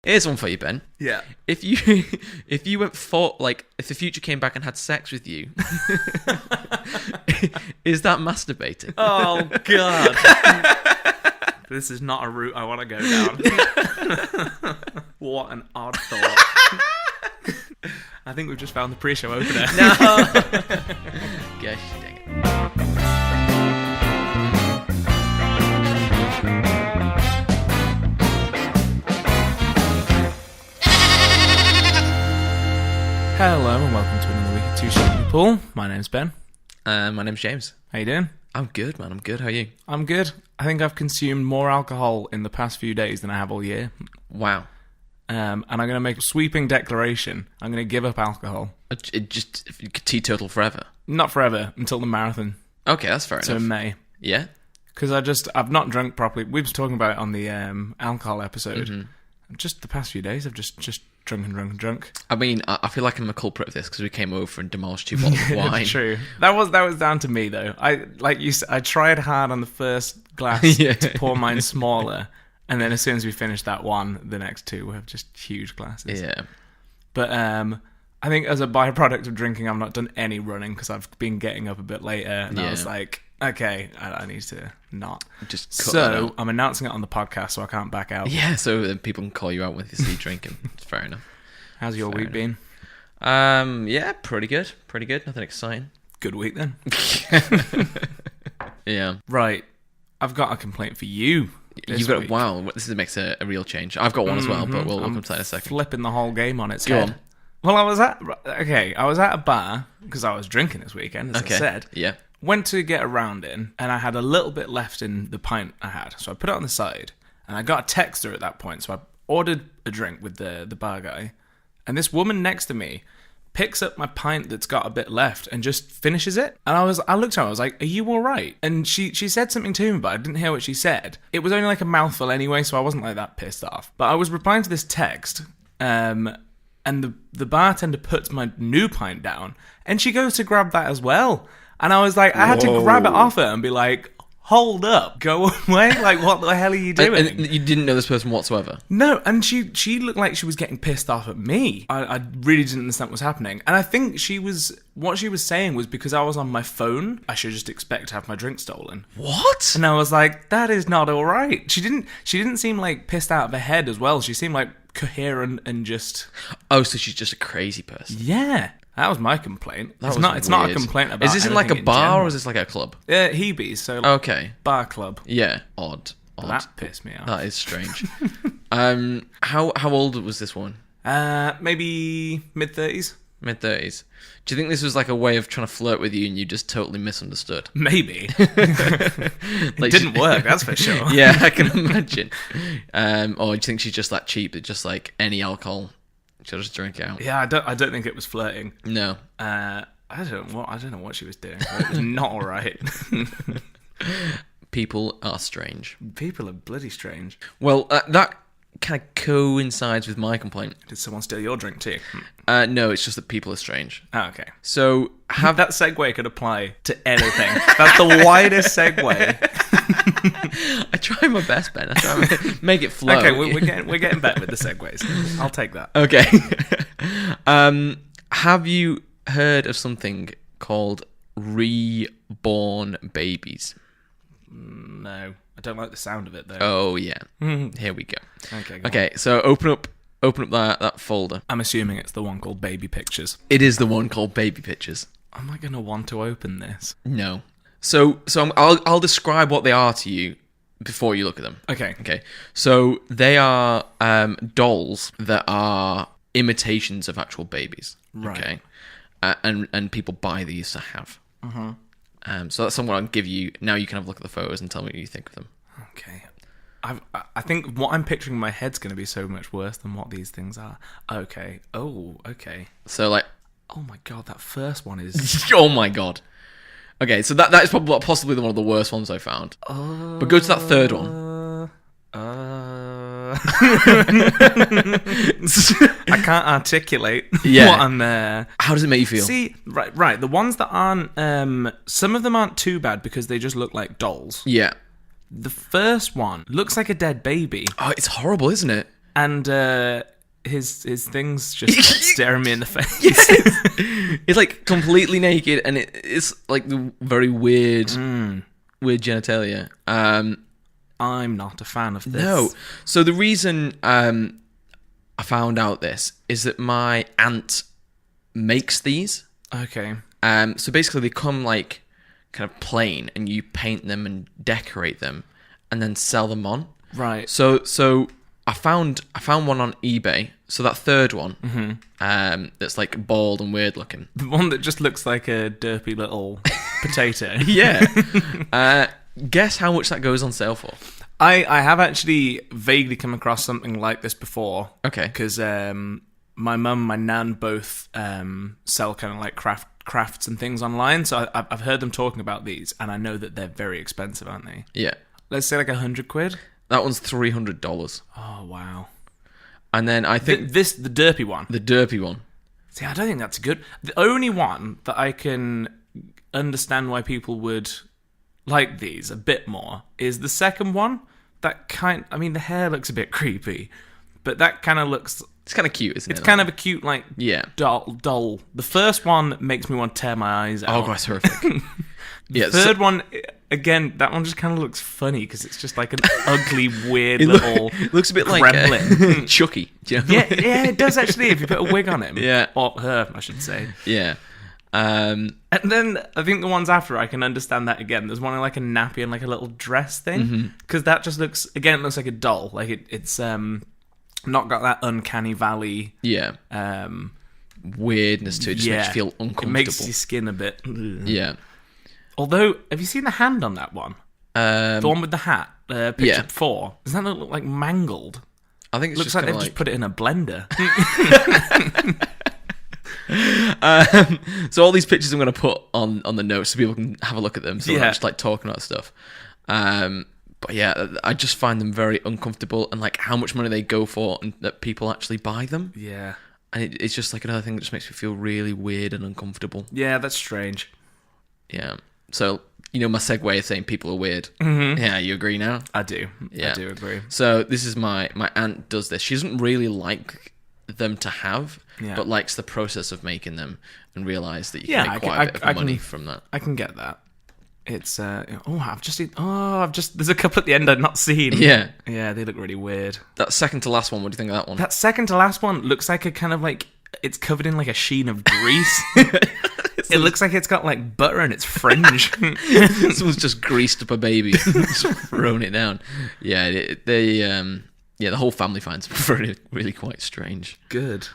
Here's one for you, Ben. Yeah. If you went for if the future came back and had sex with you, is that masturbating? Oh God. This is not a route I want to go down. What an odd thought. I think we've just found the pre-show opener. No. Gosh dang it. Hello and welcome to another week of Two Short People. My name's Ben. My name's James. How you doing? I'm good, man. I'm good. How are you? I'm good. I think I've consumed more alcohol in the past few days than I have all year. Wow. And I'm going to make a sweeping declaration. I'm going to give up alcohol. It just teetotal forever. Not forever, until the marathon. Okay, that's fair So enough. in May. Yeah. Because I've not drunk properly. We were talking about it on the alcohol episode. Mm-hmm. Just the past few days, I've just drunk. I mean, I feel like I'm a culprit of this because we came over and demolished 2 bottles of wine. True. That was down to me though. I tried hard on the first glass Yeah. to pour mine smaller, and then as soon as we finished that one, the next two were just huge glasses. Yeah. But I think as a byproduct of drinking, I've not done any running because I've been getting up a bit later, and I was like, okay, I need to not. Just cut that So out. I'm announcing it on the podcast, so I can't back out. Yeah, so then people can call you out when they see you drinking. It's fair enough. How's your week been? Yeah, pretty good. Pretty good. Nothing exciting. Good week then. Yeah. Right. I've got a complaint for you. You've got wow. This makes a real change. I've got one as well, but we'll come to that in a second. Flipping the whole game on its Go head. on. Well, I was at a bar because I was drinking this weekend, as I said. Yeah. Went to get a round in, and I had a little bit left in the pint I had, so I put it on the side, and I got a texter at that point, so I ordered a drink with the bar guy, and this woman next to me picks up my pint that's got a bit left and just finishes it. And I looked at her, I was like, are you all right? And she said something to me, but I didn't hear what she said. It was only like a mouthful anyway, so I wasn't like that pissed off. But I was replying to this text, and the bartender puts my new pint down, and she goes to grab that as well. And I was like, I had to grab it off her and be like, hold up, go away. Like, what the hell are you doing? And you didn't know this person whatsoever? No, and she looked like she was getting pissed off at me. I really didn't understand what was happening. And I think what she was saying was because I was on my phone, I should just expect to have my drink stolen. What? And I was like, that is not all right. She didn't seem like pissed out of her head as well. She seemed like coherent and just... Oh, so she's just a crazy person. Yeah. That was my complaint. It's weird. not a complaint about Is this in like a anything in bar general. or is this like a club? Hebe's, so like Okay. bar club. Yeah. Odd. That pissed me off. That is strange. How old was this one? Maybe mid-30s. Mid-30s. Do you think this was like a way of trying to flirt with you and you just totally misunderstood? Maybe. Like, It didn't work, that's for sure. Yeah, I can imagine. Or do you think she's just that cheap that just like any alcohol, she'll just drink it out? Yeah, I don't think it was flirting. No. I don't know what she was doing. But it was not all right. People are strange. People are bloody strange. Well, that kind of coincides with my complaint. Did someone steal your drink too? No, it's just that people are strange. Oh, okay. So Have that segue could apply to anything. That's the widest segue. I try my best, Ben. I try to make it flow. Okay, we're getting better with the segues. I'll take that. Okay. Have you heard of something called reborn babies? No, I don't like the sound of it though. Oh yeah. Here we go. Okay. Go Okay, so open up that folder. I'm assuming it's the one called Baby Pictures. It is the one called Baby Pictures. Am I gonna want to open this? No. So I'll describe what they are to you before you look at them. Okay. Okay. So they are dolls that are imitations of actual babies. Right. Okay. And people buy these to have. So that's something I'll give you. Now you can have a look at the photos and tell me what you think of them. Okay. I think what I'm picturing in my head's going to be so much worse than what these things are. Okay. Oh, okay. So like, Oh my god, that first one is... oh my god. Okay, so that is probably possibly one of the worst ones I found. But go to that third one. I can't articulate Yeah. what I'm... How does it make you feel? See, right. The ones that aren't... some of them aren't too bad because they just look like dolls. Yeah. The first one looks like a dead baby. Oh, it's horrible, isn't it? And his things just staring me in the face. It's like completely naked, and it's like the very weird genitalia. I'm not a fan of this. No. So the reason I found out this is that my aunt makes these. Okay. So basically they come like kind of plain, and you paint them and decorate them and then sell them on. Right. So I found one on eBay. So that third one, that's like bald and weird looking. The one that just looks like a derpy little potato. Yeah. Guess how much that goes on sale for? I have actually vaguely come across something like this before. Okay. Because my mum, my nan both sell kind of like crafts and things online. So I've heard them talking about these, and I know that they're very expensive, aren't they? Yeah. Let's say like £100. That one's $300. Oh, wow. And then I think the derpy one. the derpy one. See, I don't think that's good. The only one that I can understand why people would like these a bit more is the second one. I mean, the hair looks a bit creepy, but that kind of looks... It's kind of cute, isn't it? It's kind of a cute, like, yeah. doll. The first one makes me want to tear my eyes out. Oh, God, it's horrific. The third one, again, that one just kind of looks funny because it's just like an ugly, weird little it looks a bit gremlin. like Chucky. Do you know? Yeah, it does actually, if you put a wig on him. Yeah. Or her, I should say. Yeah. And then I think the ones after, I can understand that again. There's one in like a nappy and like a little dress thing. Because that just looks, again, it looks like a doll. Like it's not got that uncanny valley. Yeah. Weirdness to it. Just makes you feel uncomfortable. It makes your skin a bit... Yeah. Although, have you seen the hand on that one? The one with the hat, picture 4. Does that look like mangled? I think it looks like they've just put it in a blender. So all these pictures I'm going to put on the notes so people can have a look at them. So we're not just like talking about stuff. But yeah, I just find them very uncomfortable, and like how much money they go for, and that people actually buy them. Yeah. And it's just like another thing that just makes me feel really weird and uncomfortable. Yeah, that's strange. Yeah. So, you know, my segue is saying people are weird. Mm-hmm. Yeah, you agree now? I do. Yeah. I do agree. So this is my aunt does this. She doesn't really like them to have, but likes the process of making them, and realise that you can make quite a bit of money from that. I can get that. It's there's a couple at the end I'd not seen. Yeah. Yeah, they look really weird. That second to last one, what do you think of that one? That second to last one looks like a kind of like, it's covered in like a sheen of grease. It looks like it's got like butter in its fringe. Someone's just greased up a baby and just thrown it down. Yeah, the whole family finds it really, really quite strange. Good.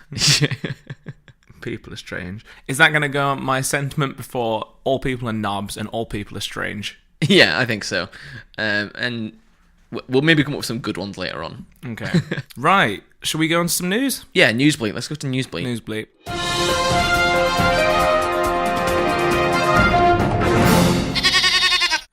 People are strange. Is that going to go on my sentiment before all people are knobs and all people are strange? Yeah, I think so. And we'll maybe come up with some good ones later on. Okay. Right. Shall we go on to some news? Yeah, News Bleat. Let's go to News Bleat. News Bleat.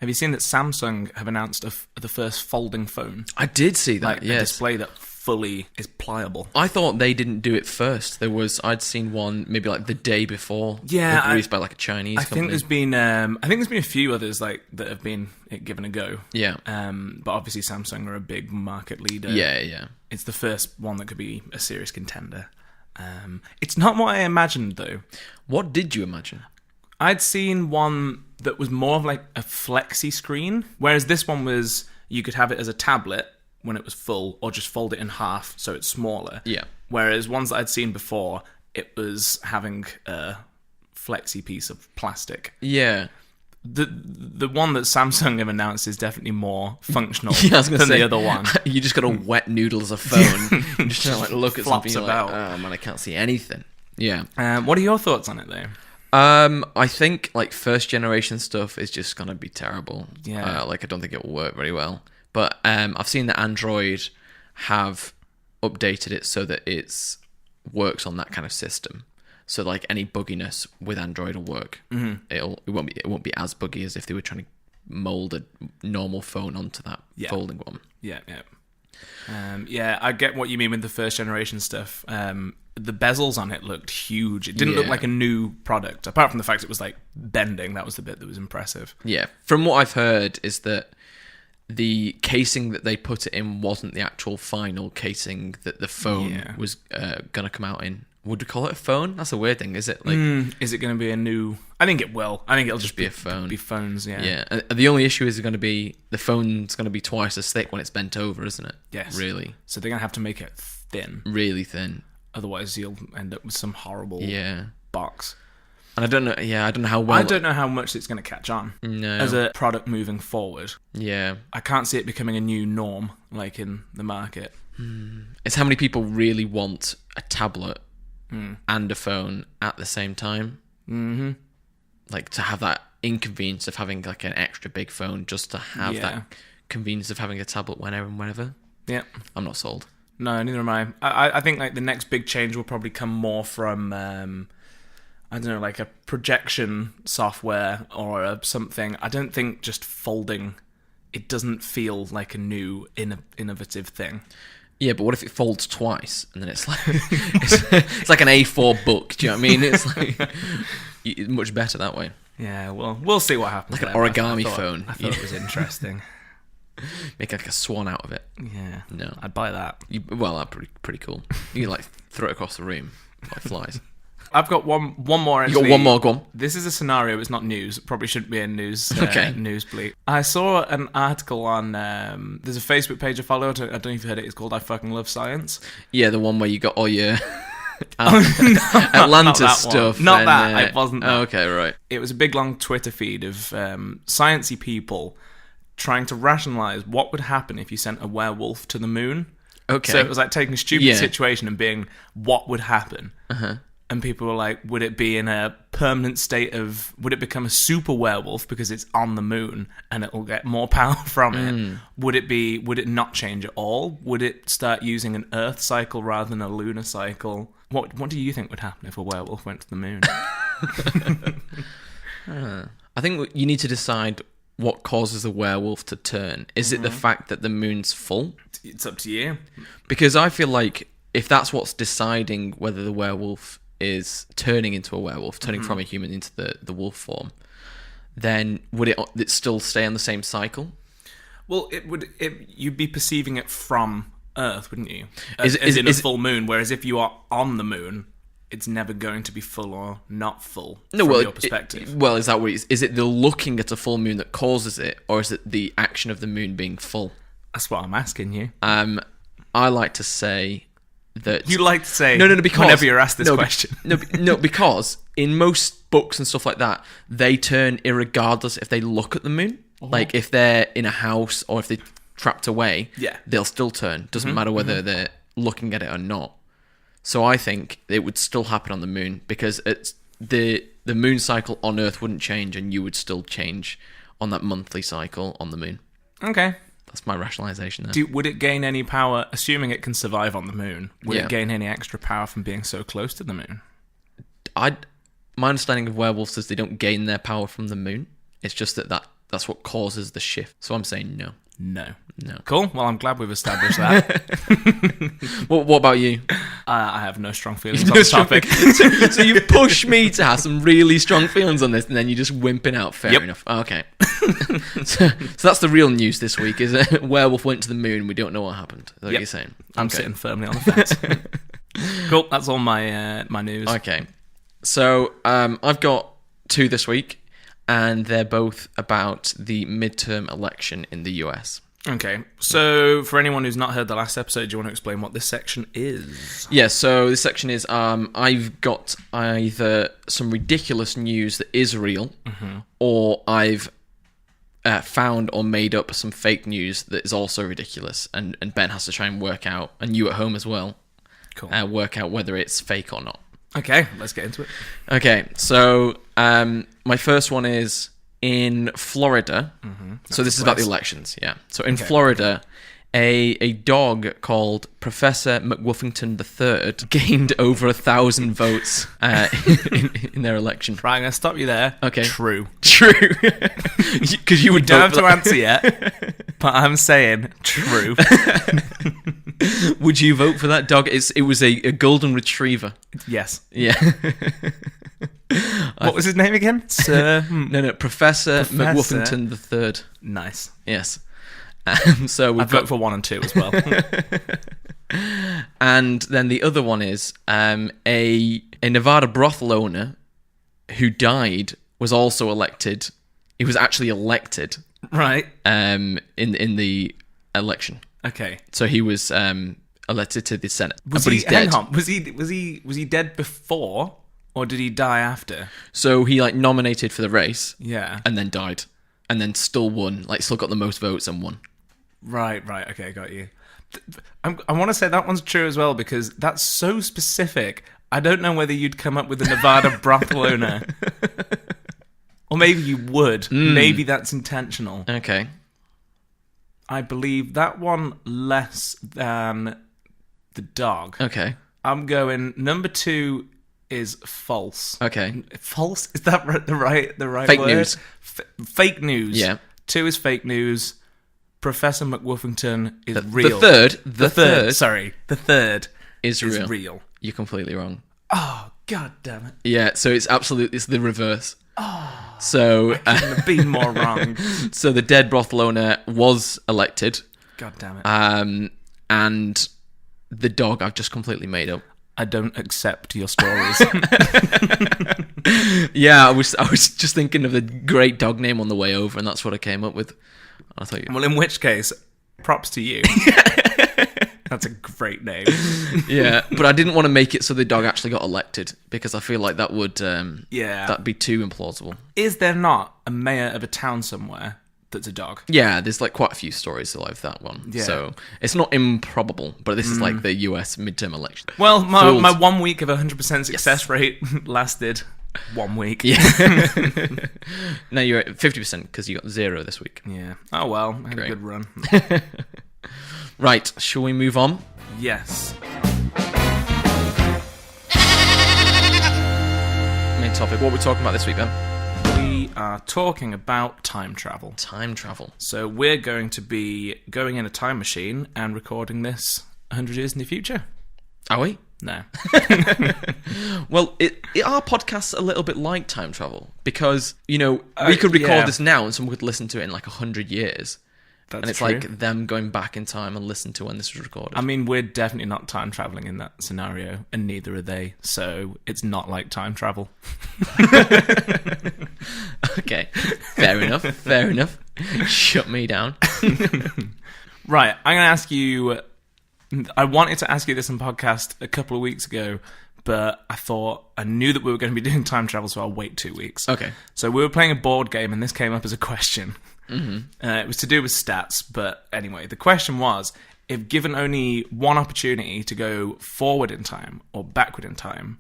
Have you seen that Samsung have announced the first folding phone? I did see that, like yes. A display that fully is pliable. I thought they didn't do it first. I'd seen one maybe like the day before. Yeah, released by like a Chinese company. I think there's been a few others like that have been given a go. Yeah. But obviously Samsung are a big market leader. Yeah. It's the first one that could be a serious contender. It's not what I imagined though. What did you imagine? I'd seen one that was more of like a flexi screen, whereas this one was you could have it as a tablet when it was full, or just fold it in half so it's smaller. Yeah. Whereas ones that I'd seen before, it was having a flexi piece of plastic. Yeah. The one that Samsung have announced is definitely more functional than the other one. You just got a wet noodle as a phone. You're just trying to like look at Flops something about. like, oh man, I can't see anything. Yeah. What are your thoughts on it though? I think like first generation stuff is just gonna be terrible. Yeah. I don't think it will work very well. But I've seen that Android have updated it so that it works on that kind of system. So like any bugginess with Android will work. Mm-hmm. It won't be as buggy as if they were trying to mold a normal phone onto that folding one. Yeah. I get what you mean with the first generation stuff. The bezels on it looked huge. It didn't look like a new product, apart from the fact it was like bending. That was the bit that was impressive. Yeah. From what I've heard is that the casing that they put it in wasn't the actual final casing that the phone was going to come out in. Would we call it a phone? That's a weird thing, is it? Like, is it going to be a new... I think it will. I think it'll just be a phone. Be phones, yeah. Yeah. The only issue is going to be the phone's going to be twice as thick when it's bent over, isn't it? Yes. Really. So they're going to have to make it thin. Really thin. Otherwise, you'll end up with some horrible box. And I don't know. Yeah, I don't know how well. I don't know how much it's going to catch on. No. As a product moving forward. Yeah. I can't see it becoming a new norm, like in the market. It's how many people really want a tablet and a phone at the same time. Mm-hmm. Like, to have that inconvenience of having like an extra big phone, just to have that convenience of having a tablet whenever and whenever. Yeah. I'm not sold. No, neither am I. I think like the next big change will probably come more from I don't know, like a projection software or something. I don't think just folding, it doesn't feel like a new innovative thing. Yeah, but what if it folds twice and then it's like it's like an A4 book? Do you know what I mean? It's like much better that way. Yeah, well, we'll see what happens. Like an origami phone. I thought it was interesting. Make like a swan out of it. Yeah, no, I'd buy that. Well, that'd be pretty cool. You can like throw it across the room like flies. I've got one more. Actually. You got one more, go on. This is a scenario. It's not news. It probably shouldn't be in news. News Bleat. I saw an article on. There's a Facebook page I follow. I don't know if you heard it. It's called "I Fucking Love Science." Yeah, the one where you got all your Atlantis stuff. Not that. It wasn't. That. Oh, okay, right. It was a big long Twitter feed of sciencey people trying to rationalize what would happen if you sent a werewolf to the moon. Okay. So it was like taking a stupid situation and being, what would happen? Uh-huh. And people were like, would it be in a permanent state of... Would it become a super werewolf because it's on the moon and it will get more power from it? Would it not change at all? Would it start using an Earth cycle rather than a lunar cycle? What do you think would happen if a werewolf went to the moon? I think you need to decide what causes a werewolf to turn. Is it the fact that the moon's full? It's up to you. Because I feel like if that's what's deciding whether the werewolf is turning into a werewolf, turning from a human into the wolf form, then would it still stay on the same cycle? Well, you'd be perceiving it from Earth, wouldn't you? As in a full moon, whereas if you are on the moon, it's never going to be full or not full from your perspective. Is that what it is? Is it the looking at a full moon that causes it, or is it the action of the moon being full? That's what I'm asking you. I like to say that... You like to say no, because... whenever you're asked this question. No, because in most books and stuff like that, they turn irregardless if they look at the moon. Uh-huh. Like, if they're in a house or if they're trapped away, they'll still turn. Doesn't matter whether they're looking at it or not. So I think it would still happen on the moon because it's the moon cycle on Earth wouldn't change and you would still change on that monthly cycle on the moon. Okay. That's my rationalization there. Would it gain any power, assuming it can survive on the moon, would it gain any extra power from being so close to the moon? My understanding of werewolves is they don't gain their power from the moon. It's just that's what causes the shift. So I'm saying no. No. Cool. Well, I'm glad we've established that. What about you? I have no strong feelings on the topic. So you push me to have some really strong feelings on this, and then you're just wimping out. Fair enough. Okay. so that's the real news this week, is a werewolf went to the moon. We don't know what happened. Is that what you're saying? I'm sitting firmly on the fence. Cool. That's all my news. Okay. So I've got 2 this week. And they're both about the midterm election in the US. Okay, so for anyone who's not heard the last episode, do you want to explain what this section is? Yeah, so this section is, I've got either some ridiculous news that is real, or I've found or made up some fake news that is also ridiculous, and Ben has to try and work out, and you at home as well, work out whether it's fake or not. Okay, let's get into it. Okay, so my first one is in Florida. So this is about the elections, yeah. So in Florida, a dog called Professor McWoofington III gained over 1,000 votes in their election. Right, I'm going to stop you there. Okay. True. Because you would don't have to answer yet, but I'm saying true. Would you vote for that dog? It was a golden retriever. Yes. Yeah. What was his name again? Sir? No, Professor McWoofington III. Nice. Yes. So I we've vote got, for 1 and 2 as well. and then the other one is a Nevada brothel owner who died was also elected. He was actually elected Right. in the election. Okay. So he was elected to the Senate, Was but he, he's dead. hang on. Was he dead before, or did he die after? So he like nominated for the race Yeah. and then died, and then still won. Like still got the most votes and won. Right. Okay, got you. I want to say that one's true as well because that's so specific. I don't know whether you'd come up with a Nevada brothel owner. Or maybe you would. Maybe that's intentional. Okay. I believe that one less than the dog. Okay. I'm going number 2 is false. Okay. False? Is that the right Fake word? news. Fake news. Yeah. 2 is fake news. Professor McWoofington is real. The third Sorry. The third is is real. real. You're completely wrong. Oh, god damn it. Yeah, so it's the reverse. Oh, so Couldn't have been more wrong. so the dead brothel owner was elected, God damn it. and the dog I've just completely made up. I don't accept your stories. Yeah, I was just thinking of the great dog name on the way over, and that's what I came up with. I thought, Well, in which case, props to you. That's a great name. yeah, but I didn't want to make it so the dog actually got elected because I feel like that would Yeah. that'd be too implausible. Is there not a mayor of a town somewhere that's a dog? Yeah, there's like quite a few stories like that one. Yeah. So it's not improbable, but this is like the US midterm election. Well, Fools. my 1 week of 100% success rate lasted 1 week. Yeah. Now you're at 50% because you got 0 this week. Yeah. Oh, well. I had Great. a good run. Right, shall we move on? Yes. Main topic. What are we talking about this week, Ben? We are talking about time travel. Time travel. So we're going to be going in a time machine and recording this 100 years in the future. Are we? No. Well, our podcast's a little bit like time travel because, you know, we could record yeah. this now and someone could listen to it in like 100 years. That's And it's true. like them going back in time and listen to when this was recorded. I mean, we're definitely not time traveling in that scenario, and neither are they. So it's not like time travel. Okay, fair enough, fair enough. Shut me down. Right, I'm going to ask you... I wanted to ask you this in podcast a couple of weeks ago, but I knew that we were going to be doing time travel, so I'll wait 2 weeks. Okay. So we were playing a board game, and this came up as a question. Mm-hmm. It was to do with stats, but anyway, the question was, if given only one opportunity to go forward in time or backward in time,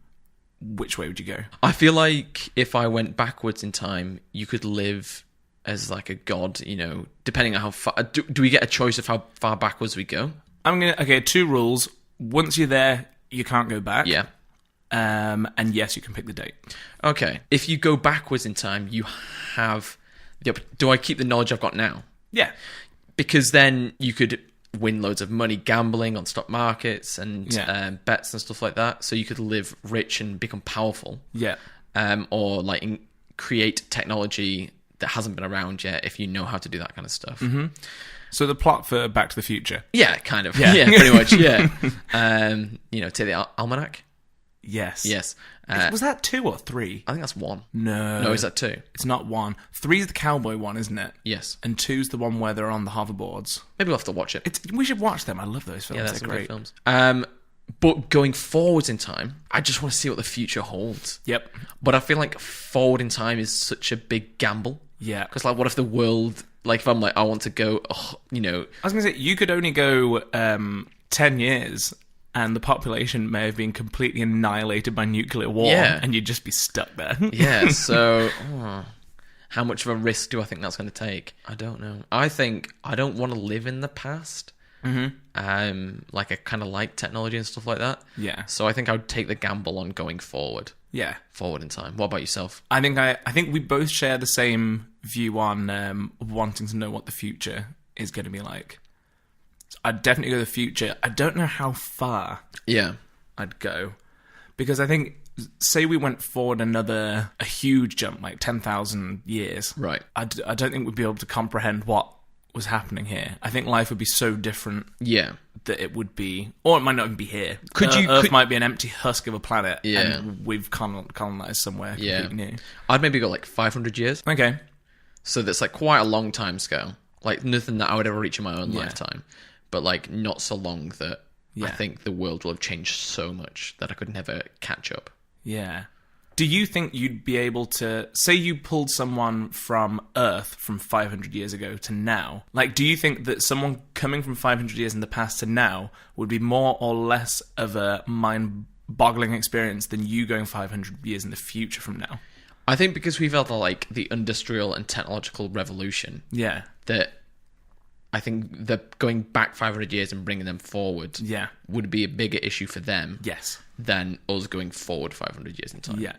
which way would you go? I feel like if I went backwards in time, you could live as like a god, you know, depending on how far... Do we get a choice of how far backwards we go? Okay, 2 rules. Once you're there, you can't go back. Yeah. And yes, you can pick the date. Okay. If you go backwards in time, you have... Do I keep the knowledge I've got now? Yeah. Because then you could win loads of money gambling on stock markets and bets and stuff like that. So you could live rich and become powerful. Yeah. Or like create technology that hasn't been around yet if you know how to do that kind of stuff. Mm-hmm. So the plot for Back to the Future. Yeah, kind of. Yeah. Yeah, pretty much, yeah. You know, take the almanac. Yes. Yes. Was that 2 or 3? I think that's 1. No. Is that 2? It's not 1. 3 is the cowboy one, isn't it? Yes. And 2's the one where they're on the hoverboards. Maybe we'll have to watch it. We should watch them. I love those films. Yeah, that's They're some great great. films. But going forwards in time, I just want to see what the future holds. Yep. But I feel like forward in time is such a big gamble. Yeah. Because, like, what if the world... Like, if I'm like, I want to go, you know... I was going to say, you could only go 10 years and the population may have been completely annihilated by nuclear war and you'd just be stuck there. Yeah, so... how much of a risk do I think that's going to take? I don't know. I think I don't want to live in the past. Mm-hmm. Like, I kind of like technology and stuff like that. Yeah. So I think I would take the gamble on going forward. Yeah. Forward in time. What about yourself? I think we both share the same view on wanting to know what the future is going to be like. So I'd definitely go to the future. I don't know how far I'd go. Because I think, say we went forward a huge jump, like 10,000 years. Right. I don't think we'd be able to comprehend what was happening here, I think life would be so different Yeah. that it would be, or it might not even be here. Earth Earth might be an empty husk of a planet, Yeah. and we've colonized somewhere completely new. I'd maybe go like 500 years. Okay. So that's like quite a long time scale. Like nothing that I would ever reach in my own lifetime. But like not so long that I think the world will have changed so much that I could never catch up. Yeah. Do you think you'd be able to, say you pulled someone from Earth from 500 years ago to now, like, do you think that someone coming from 500 years in the past to now would be more or less of a mind-boggling experience than you going 500 years in the future from now? I think because we've had like the industrial and technological revolution, Yeah. that I think that going back 500 years and bringing them forward would be a bigger issue for them Yes. than us going forward 500 years in time. Yeah.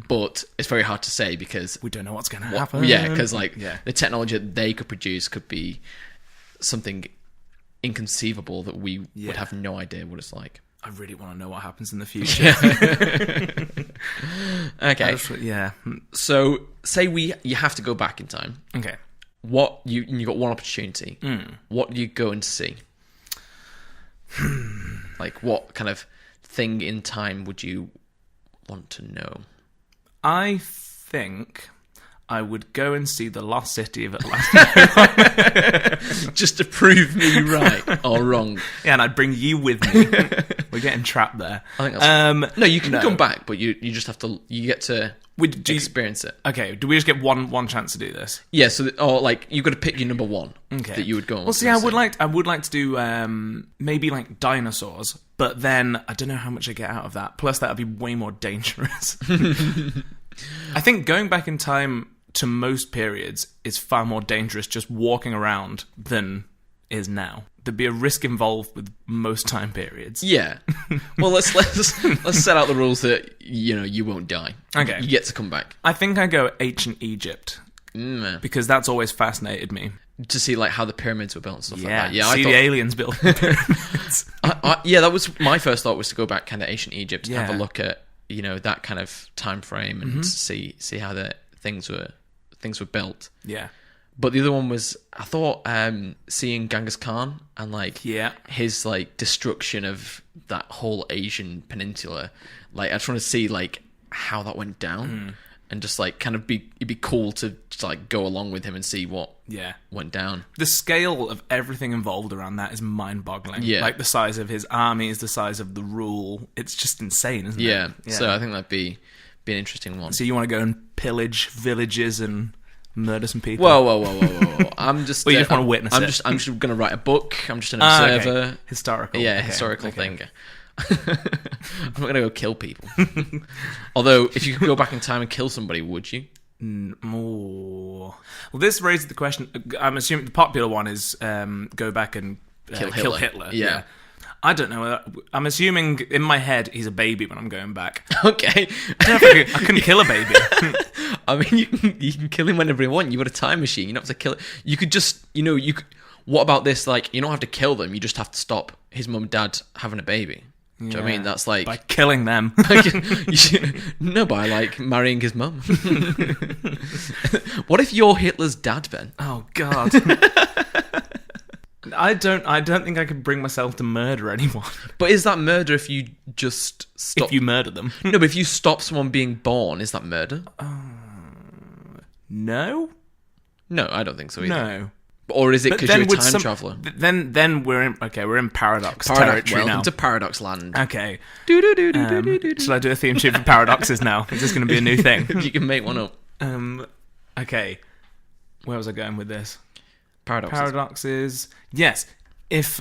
But it's very hard to say because We don't know what's going to happen. Yeah, because like the technology that they could produce could be something inconceivable that we would have no idea what it's like. I really want to know what happens in the future. Okay. Yeah. So say you have to go back in time. Okay. What you got one opportunity. What do you go and see? Like what kind of thing in time would you want to know? I think I would go and see the lost city of Atlantis. Just to prove me right or wrong. Yeah, and I'd bring you with me. We're getting trapped there. I think that's no, you can come back, but you just have to. You get to experience it. Okay, do we just get one chance to do this? Yeah, so or like you've got to pick your number one that you would go on. Well, see, I would like to do maybe like dinosaurs, but then I don't know how much I get out of that. Plus, that would be way more dangerous. I think going back in time to most periods is far more dangerous just walking around than is now. There'd be a risk involved with most time periods. Yeah. Well, let's set out the rules that you won't die. Okay. You get to come back. I think I go ancient Egypt because that's always fascinated me. To see like how the pyramids were built and stuff like that. Yeah, see the aliens built the pyramids. That was my first thought, was to go back kind of ancient Egypt and have a look at that kind of time frame and see how the things were built. Yeah. But the other one was, I thought, seeing Genghis Khan and like his like destruction of that whole Asian peninsula. Like I just want to see like how that went down, and just like kind of it'd be cool to just like go along with him and see what went down. The scale of everything involved around that is mind-boggling. Yeah. Like the size of his armies, the size of the rule. It's just insane, isn't it? Yeah. So I think that'd be an interesting one. So you want to go and pillage villages and murder some people? Whoa. I'm just... Well, you just want to witness it. I'm just going to write a book. I'm just an observer. Okay. Historical. Yeah, historical thing. I'm not going to go kill people. Although, if you could go back in time and kill somebody, would you? Well, this raises the question. I'm assuming the popular one is go back and kill Hitler. Yeah. I don't know. I'm assuming in my head he's a baby when I'm going back. Okay. I couldn't kill a baby. I mean, you can kill him whenever you want. You've got a time machine. You don't have to kill it. You could just, what about this? Like, you don't have to kill them. You just have to stop his mum and dad having a baby. Do you know what I mean? That's like... By killing them. No, by like marrying his mum. What if you're Hitler's dad, Ben? Oh, God. I don't think I could bring myself to murder anyone. But is that murder if you just stop... If you murder them? No, but if you stop someone being born, is that murder? No? No, I don't think so either. No. Or is it because you're a time traveller? Then we're in paradox territory now. Welcome to Paradox Land. Okay. Shall I do a theme tune for paradoxes now? Is this going to be a new thing? You can make one up. Okay. Where was I going with this? Paradoxes. Yes. If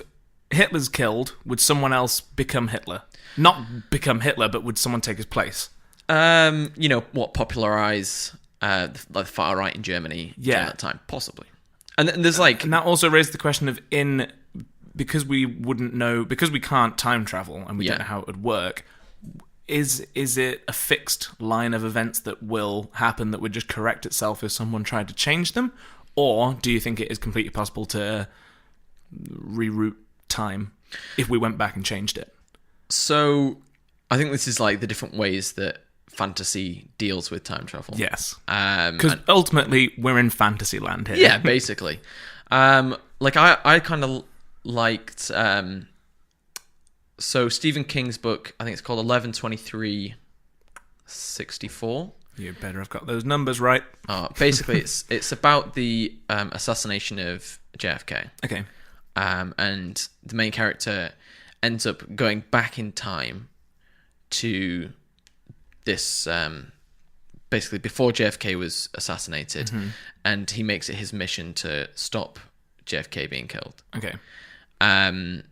Hitler's killed, would someone else become Hitler? Not become Hitler, but would someone take his place? Popularise the far right in Germany during that time? Possibly. And there's like... And that also raised the question of because we wouldn't know, because we can't time travel and we don't know how it would work, is it a fixed line of events that will happen that would just correct itself if someone tried to change them? Or do you think it is completely possible to reroute time if we went back and changed it? So I think this is like the different ways that fantasy deals with time travel. Yes. Because ultimately we're in fantasy land here. Yeah, basically. Like I kind of liked. So Stephen King's book, I think it's called 11/23/64. You better have got those numbers right. Basically, it's about the assassination of JFK. Okay. And the main character ends up going back in time to this, basically before JFK was assassinated, and he makes it his mission to stop JFK being killed. Okay. And,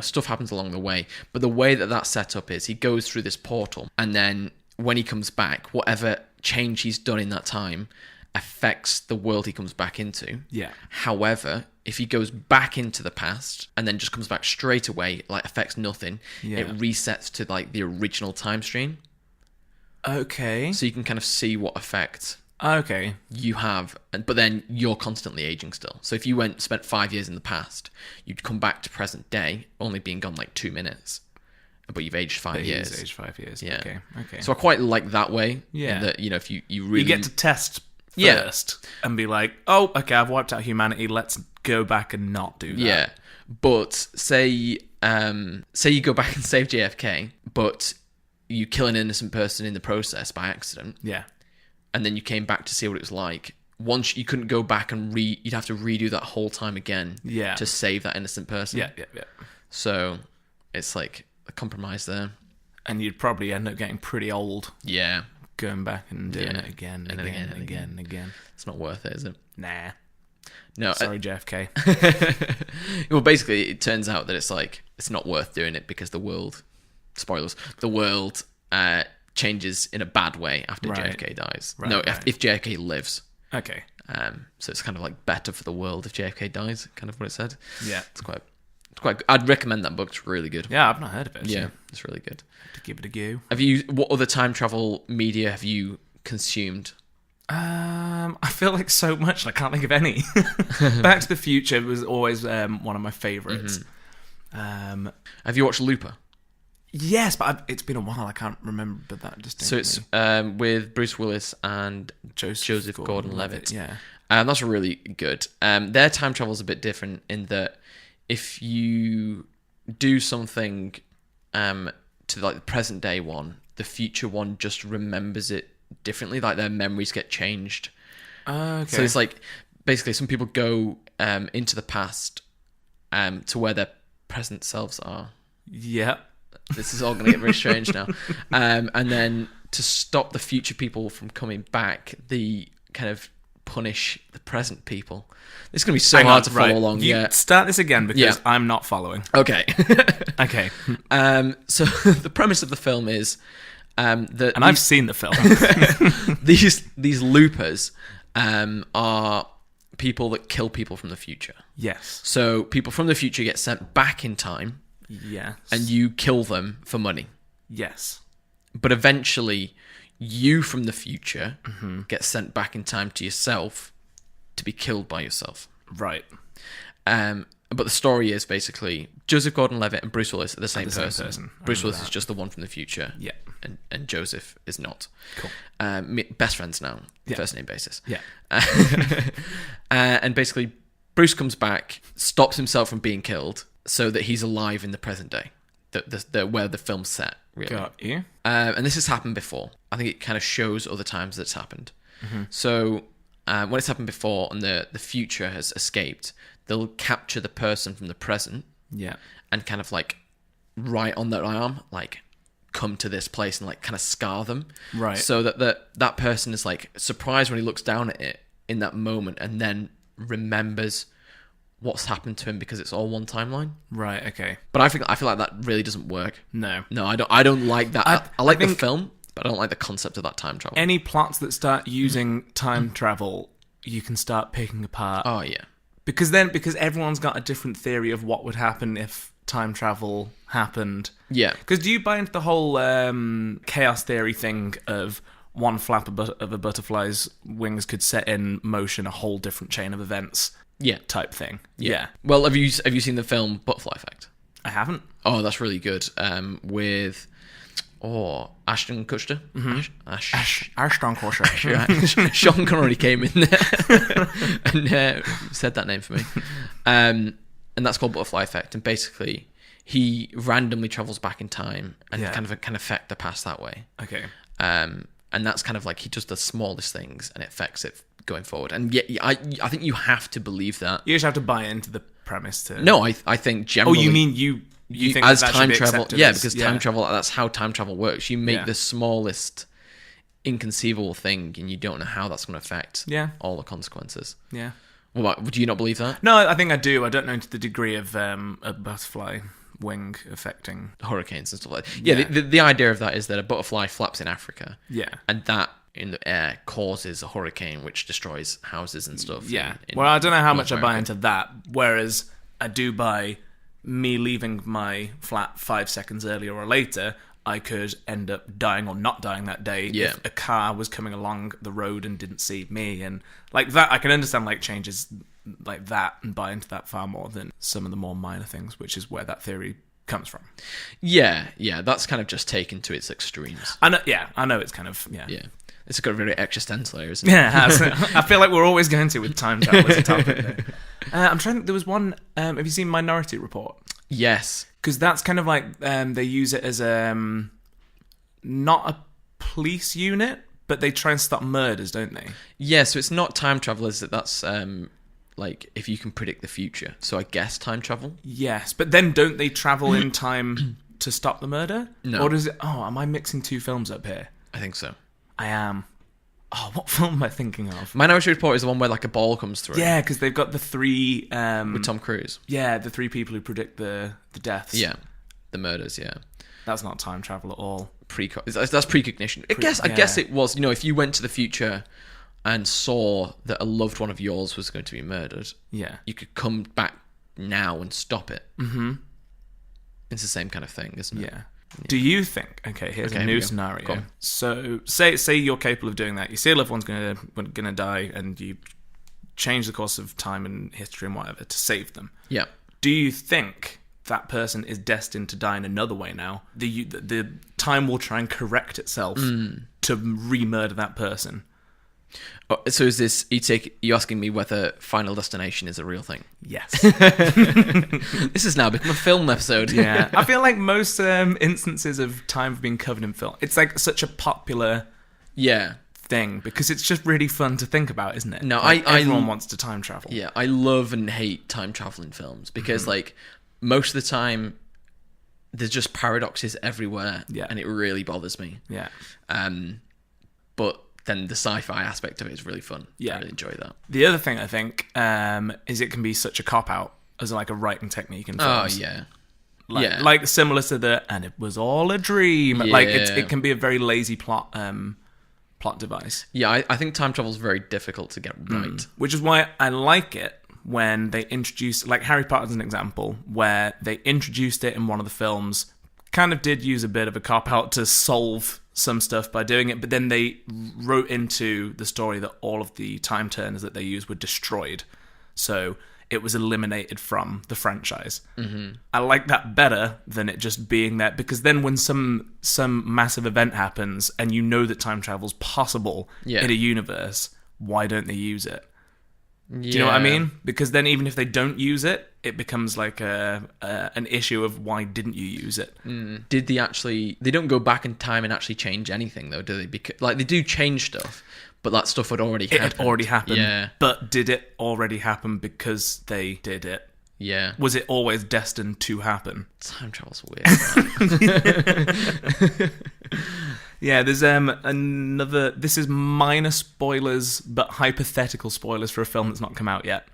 stuff happens along the way. But the way that that's set up is he goes through this portal, and then when he comes back, whatever change he's done in that time affects the world he comes back into. Yeah. However, if he goes back into the past and then just comes back straight away, like affects nothing, it resets to like the original time stream. Okay. So you can kind of see what effect you have, but then you're constantly aging still. So if you spent 5 years in the past, you'd come back to present day, only being gone like 2 minutes, but you've aged 5 years. He's aged 5 years. Yeah. Okay. So I quite like that way. Yeah. In that, if you really... You get to test first and be like, oh, okay, I've wiped out humanity, let's go back and not do that. Yeah. But say you go back and save JFK, but you kill an innocent person in the process by accident. Yeah. And then you came back to see what it was like. Once you couldn't go back and you'd have to redo that whole time again to save that innocent person. Yeah. So it's like a compromise there. And you'd probably end up getting pretty old. Yeah. Going back and doing it again and again. It's not worth it, is it? Nah. No. Sorry, JFK. Well, basically, it turns out that it's not worth doing it because the world, spoilers, the world changes in a bad way after JFK dies. If JFK lives. Okay. So it's kind of like better for the world if JFK dies, kind of what it said. Yeah. It's quite I'd recommend that book. It's really good. Yeah, I've not heard of it. Yeah, it's really good. To give it a go. What other time travel media have you consumed? I feel like so much, and I can't think of any. Back to the Future was always one of my favourites. Have you watched Looper? Yes, but it's been a while. I can't remember that distinctly. So it's with Bruce Willis and Joseph Gordon-Levitt. Yeah. That's really good. Their time travel is a bit different in that if you do something to like the present day one, the future one just remembers it differently. Like their memories get changed. Okay. So it's like basically some people go into the past to where their present selves are. Yeah. This is all going to get very strange now. And then to stop the future people from coming back, they kind of punish the present people. It's going to be so hard to follow along. Start this again because I'm not following. Okay. Okay. So the premise of the film is that... And I've seen the film. these loopers are people that kill people from the future. Yes. So people from the future get sent back in time. Yes. And you kill them for money. Yes. But eventually, you from the future get sent back in time to yourself to be killed by yourself. Right. But the story is basically Joseph Gordon-Levitt and Bruce Willis are the same person. Bruce Willis is just the one from the future. Yeah. And Joseph is not. Cool. Best friends now, first name basis. Yeah. And basically, Bruce comes back, stops himself from being killed, so that he's alive in the present day, where the film's set, really. Got you. And this has happened before. I think it kind of shows other times that it's happened. So when it's happened before and the future has escaped, they'll capture the person from the present and kind of like write on their arm, like, come to this place and like kind of scar them. Right. So that person is like surprised when he looks down at it in that moment and then remembers what's happened to him because it's all one timeline. Right. Okay. But I feel like that really doesn't work. No, I don't like that. I like the film, but I don't like the concept of that time travel. Any plots that start using time travel, you can start picking apart. Oh yeah. Because everyone's got a different theory of what would happen if time travel happened. Yeah. Because do you buy into the whole chaos theory thing of one flap of a butterfly's wings could set in motion a whole different chain of events? Yeah. Type thing. Yeah. Well, have you seen the film Butterfly Effect? I haven't. Oh, that's really good. With or Ashton Kutcher. Ashton Kutcher. Sean Connery came in there and said that name for me. And that's called Butterfly Effect. And basically, he randomly travels back in time and can affect the past that way. Okay. And that's kind of like he does the smallest things and it affects it going forward. And yet, I think you have to believe that. You just have to buy into the premise to... No, I think generally... Oh, you mean you think as that time should be travel? accepted Yeah, as- because time travel, that's how time travel works. You make Yeah. the smallest inconceivable thing and you don't know how that's going to affect all the consequences. Yeah. Well, do you not believe that? No, I think I do. I don't know to the degree of a butterfly wing affecting... Hurricanes and stuff like that. Yeah, the idea of that is that a butterfly flaps in Africa. Yeah. And that in the air causes a hurricane which destroys houses and stuff. Yeah. in Well, I don't know how North much I buy America. into that, whereas I do buy me leaving my flat 5 seconds earlier or later, I could end up dying or not dying that day if a car was coming along the road and didn't see me. And like that, I can understand like changes like that and buy into that far more than some of the more minor things, which is where that theory comes from. Yeah, that's kind of just taken to its extremes. I know it's kind of, Yeah. It's got very existential here, isn't it? Yeah, it has. I feel like we're always going to with time travel as a topic. I'm trying to think, there was one, have you seen Minority Report? Yes. Because that's kind of like, they use it as not a police unit, but they try and stop murders, don't they? Yeah, so it's not time travel, is it? That's like if you can predict the future. So I guess time travel? Yes, but then don't they travel in time to stop the murder? No. Or does it... Oh, am I mixing two films up here? I think so. I am. Oh, what film am I thinking of? Minority Report is the one where like a ball comes through. Yeah, because they've got the three... With Tom Cruise. Yeah, the three people who predict the deaths. Yeah. The murders, yeah. That's not time travel at all. That's precognition. I guess it was, if you went to the future and saw that a loved one of yours was going to be murdered, you could come back now and stop it. Mm-hmm. It's the same kind of thing, isn't it? Yeah. Do you think... Okay, here's a new scenario. So, say you're capable of doing that. You see a loved one's gonna die, and you change the course of time and history and whatever to save them. Yeah. Do you think that person is destined to die in another way now? The time will try and correct itself to re-murder that person. Oh, so is this... You asking me whether Final Destination is a real thing? Yes. This has now become a film episode. Yeah. I feel like most instances of time have been covered in film. It's like such a popular thing because it's just really fun to think about, isn't it? No, like, everyone wants to time travel. Yeah, I love and hate time travel in films because like most of the time there's just paradoxes everywhere and it really bothers me. Yeah. But then the sci-fi aspect of it is really fun. Yeah. I really enjoy that. The other thing I think is it can be such a cop-out as like a writing technique in films. Oh, yeah. Like similar to the and it was all a dream. Yeah. Like it can be a very lazy plot device. Yeah, I think time travel is very difficult to get right. Which is why I like it when they introduce, like Harry Potter as an example, where they introduced it in one of the films, kind of did use a bit of a cop-out to solve some stuff by doing it, but then they wrote into the story that all of the time turners that they used were destroyed. So it was eliminated from the franchise. Mm-hmm. I like that better than it just being there, because then when some massive event happens and you know that time travel's possible in a universe, why don't they use it? Do you know what I mean? Because then even if they don't use it, it becomes like an issue of why didn't you use it? Did they actually... They don't go back in time and actually change anything, though, do they? Because, like, they do change stuff, but that stuff had already happened. It had already happened. Yeah. But did it already happen because they did it? Yeah. Was it always destined to happen? Time travel's weird. Yeah, there's another... This is minor spoilers, but hypothetical spoilers for a film that's not come out yet.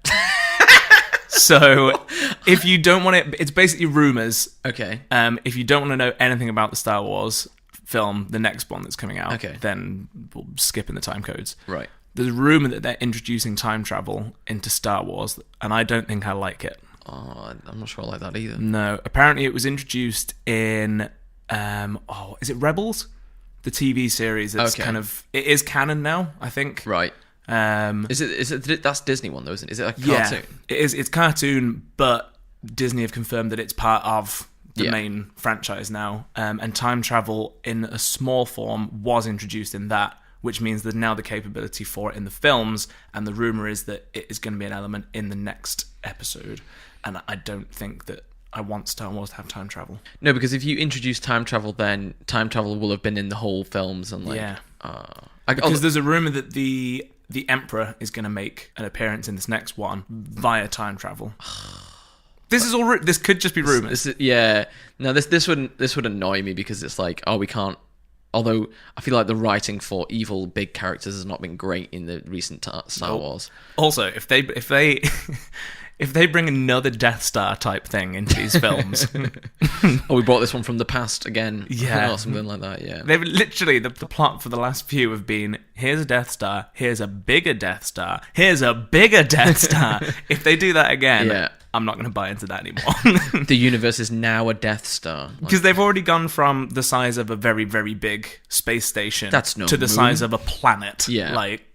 So, if you don't want it... It's basically rumours. Okay. If you don't want to know anything about the Star Wars film, the next one that's coming out, okay, then we'll skip in the time codes. Right. There's a rumour that they're introducing time travel into Star Wars, and I don't think I like it. Oh, I'm not sure I like that either. No. Apparently it was introduced in... is it Rebels? The TV series. It's kind of... It is canon now, I think. Right. Is it that's Disney one though, isn't it? Is it like a cartoon? It is. It's cartoon, but Disney have confirmed that it's part of the Yeah. main franchise now, and time travel in a small form was introduced in that, which means there's now the capability for it in the films, and the rumor is that it is going to be an element in the next episode. And I don't think that I want Star Wars to have time travel. No, because if you introduce time travel, then time travel will have been in the whole films and like. Yeah. Because there's a rumor that the Emperor is going to make an appearance in this next one via time travel. This is all. This could just be rumors. No, this would annoy me because it's like, oh, we can't. Although I feel like the writing for evil big characters has not been great in the recent Star Wars. Also, if they if they bring another Death Star type thing into these films, we brought this one from the past again, Yeah. or something like that. Yeah, they've literally the plot for the last few have been: here's a Death Star, here's a bigger Death Star, here's a bigger Death Star. If they do that again, Yeah. I'm not going to buy into that anymore. the universe is now a Death Star. Because they've already gone from the size of a very, very big space station That's no to the moon. size of a planet. Yeah. Like,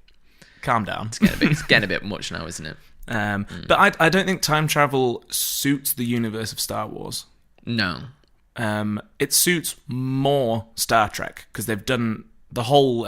calm down. It's getting a bit much now, isn't it? But I don't think time travel suits the universe of Star Wars. No. It suits more Star Trek, because they've done... The whole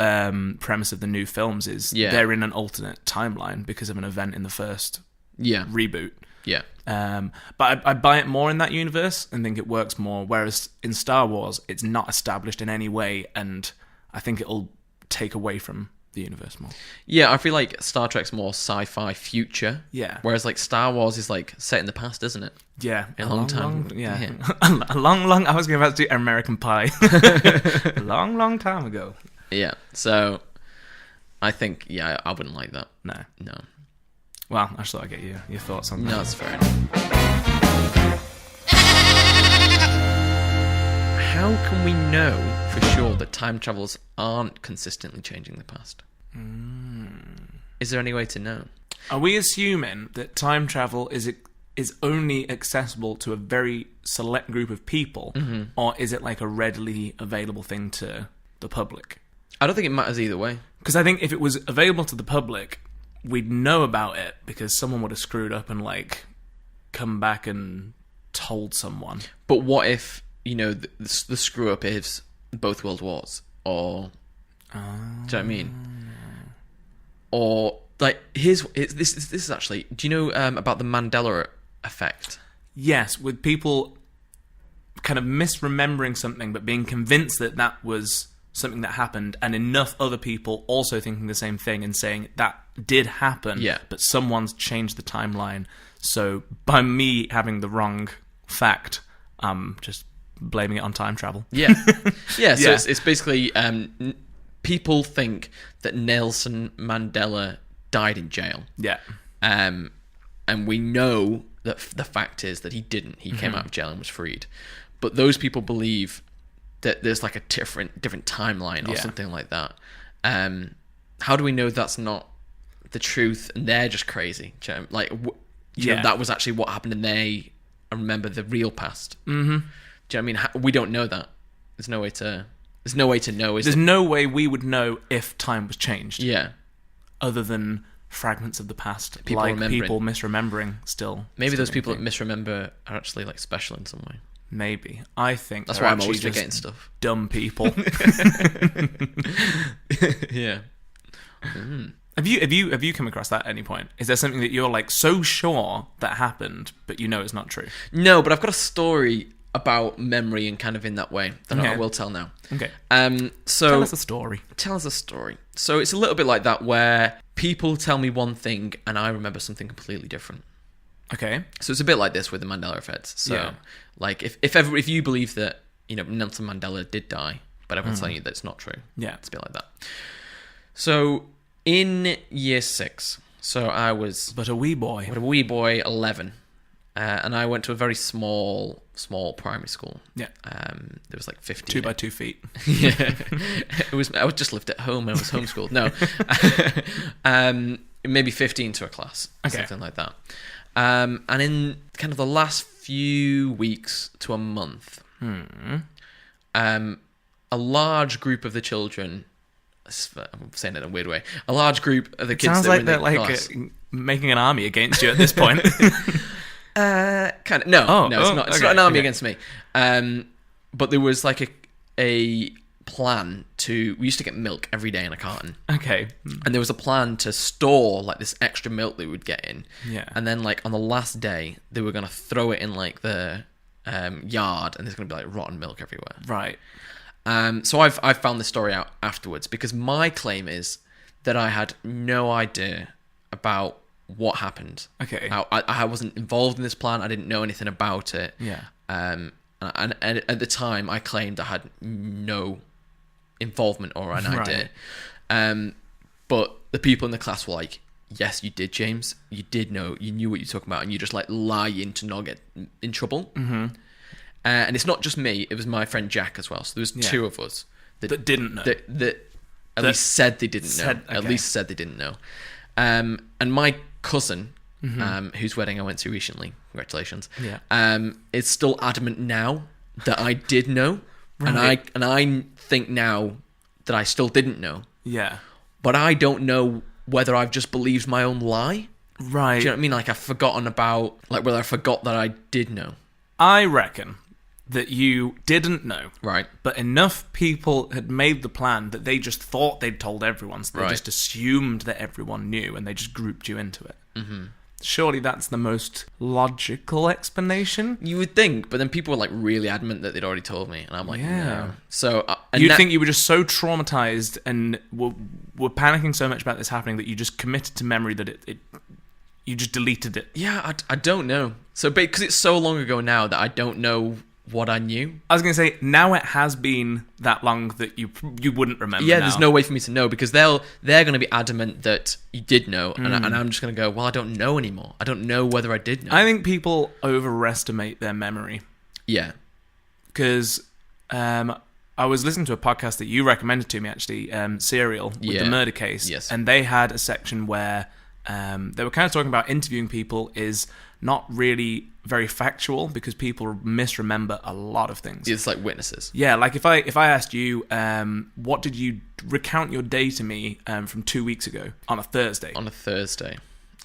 premise of the new films is they're in an alternate timeline because of an event in the first Yeah. reboot. Yeah. But I buy it more in that universe and think it works more, whereas in Star Wars, it's not established in any way, and I think it'll take away from the universe more. Yeah, I feel like Star Trek's more sci-fi future. Yeah. Whereas like Star Wars is like set in the past, isn't it? Yeah. A long time. Yeah. a long, I was going to do American Pie. A long time ago. Yeah. So I think, I wouldn't like that. No. No. Well, I just thought I'd get your thoughts on that. No, that's fair enough. How can we know for sure that time travels aren't consistently changing the past? Is there any way to know? Are we assuming that time travel is only accessible to a very select group of people, or is it like a readily available thing to the public? I don't think it matters either way. Because I think if it was available to the public, we'd know about it because someone would have screwed up and like come back and told someone. But what if, the screw up is both world wars? Or do you know what I mean? Or like this is actually, do you know about the Mandela effect? Yes, with people kind of misremembering something but being convinced that was something that happened, and enough other people also thinking the same thing and saying that did happen, but someone's changed the timeline. So by me having the wrong fact, I'm just blaming it on time travel. Yeah. So it's basically people think that Nelson Mandela died in jail. Yeah. And we know that the fact is that he didn't. He came out of jail and was freed. But those people believe that there's like a different timeline or something like that. How do we know that's not the truth and they're just crazy? Like, that was actually what happened and they remember the real past. Mm-hmm. Do you know what I mean? We don't know that. There's no way to know. There's no way we would know if time was changed. Yeah. Other than fragments of the past, people misremembering still. Maybe those people that misremember are actually like special in some way. Maybe. I think that's why I'm always forgetting stuff. Dumb people. Yeah. Have you come across that at any point? Is there something that you're like so sure that happened, but you know it's not true? No, but I've got a story about memory and kind of in that way that I will tell now. Okay. So tell us a story. Tell us a story. So it's a little bit like that where people tell me one thing and I remember something completely different. Okay. So it's a bit like this with the Mandela effect. So like if you believe that, Nelson Mandela did die, but everyone's telling you that it's not true. Yeah. It's a bit like that. So in year 6, so I was but a wee boy, 11. And I went to a very small primary school. Yeah. There was like 15. 2 by 2 feet. Yeah. I was just lived at home. I was homeschooled. No. Maybe 15 to a class. Okay. Something like that. And in kind of the last few weeks to a month, a large group of the children, I'm saying it in a weird way, a large group of the kids sounds that like were in they're the like class, making an army against you at this point. Kind of. No, it's not. It's okay, not an army okay. against me. But there was like a plan to. We used to get milk every day in a carton. Okay. And there was a plan to store like this extra milk that we would get in. Yeah. And then like on the last day, they were gonna throw it in like the yard, and there's gonna be like rotten milk everywhere. Right. So I've found this story out afterwards because my claim is that I had no idea about what happened. Okay. I wasn't involved in this plan. I didn't know anything about it. Yeah. And at the time, I claimed I had no involvement or an idea. But the people in the class were like, "Yes, you did, James. You did know. You knew what you're talking about, and you just like lie in to not get in trouble." Mm-hmm. And it's not just me; it was my friend Jack as well. So there was two of us that didn't know. That at least said they didn't know. Okay. At least said they didn't know. And my cousin, whose wedding I went to recently, congratulations. Yeah. Is still adamant now that I did know, Right. and I think now that I still didn't know. Yeah. But I don't know whether I've just believed my own lie. Right. Do you know what I mean? Like I've forgotten about, like whether I forgot that I did know. I reckon that you didn't know. Right. But enough people had made the plan that they just thought they'd told everyone, so they Right. just assumed that everyone knew, and they just grouped you into it. Mm-hmm. Surely that's the most logical explanation. You would think, but then people were like really adamant that they'd already told me, and I'm like, Yeah. no. So You'd think you were just so traumatized and were panicking so much about this happening that you just committed to memory that you just deleted it. Yeah, I don't know. So because it's so long ago now that I don't know what I knew. I was going to say, now it has been that long that you wouldn't remember. Yeah, now. there's no way for me to know because they're going to be adamant that you did know, and I'm just going to go, well, I don't know anymore. I don't know whether I did know. I think people overestimate their memory. Yeah. Because I was listening to a podcast that you recommended to me, actually, Serial, with the murder case. Yes. And they had a section where they were kind of talking about interviewing people is not really very factual because people misremember a lot of things. It's like witnesses. Yeah, like if I asked you, what did you recount your day to me from 2 weeks ago on a Thursday? On a Thursday.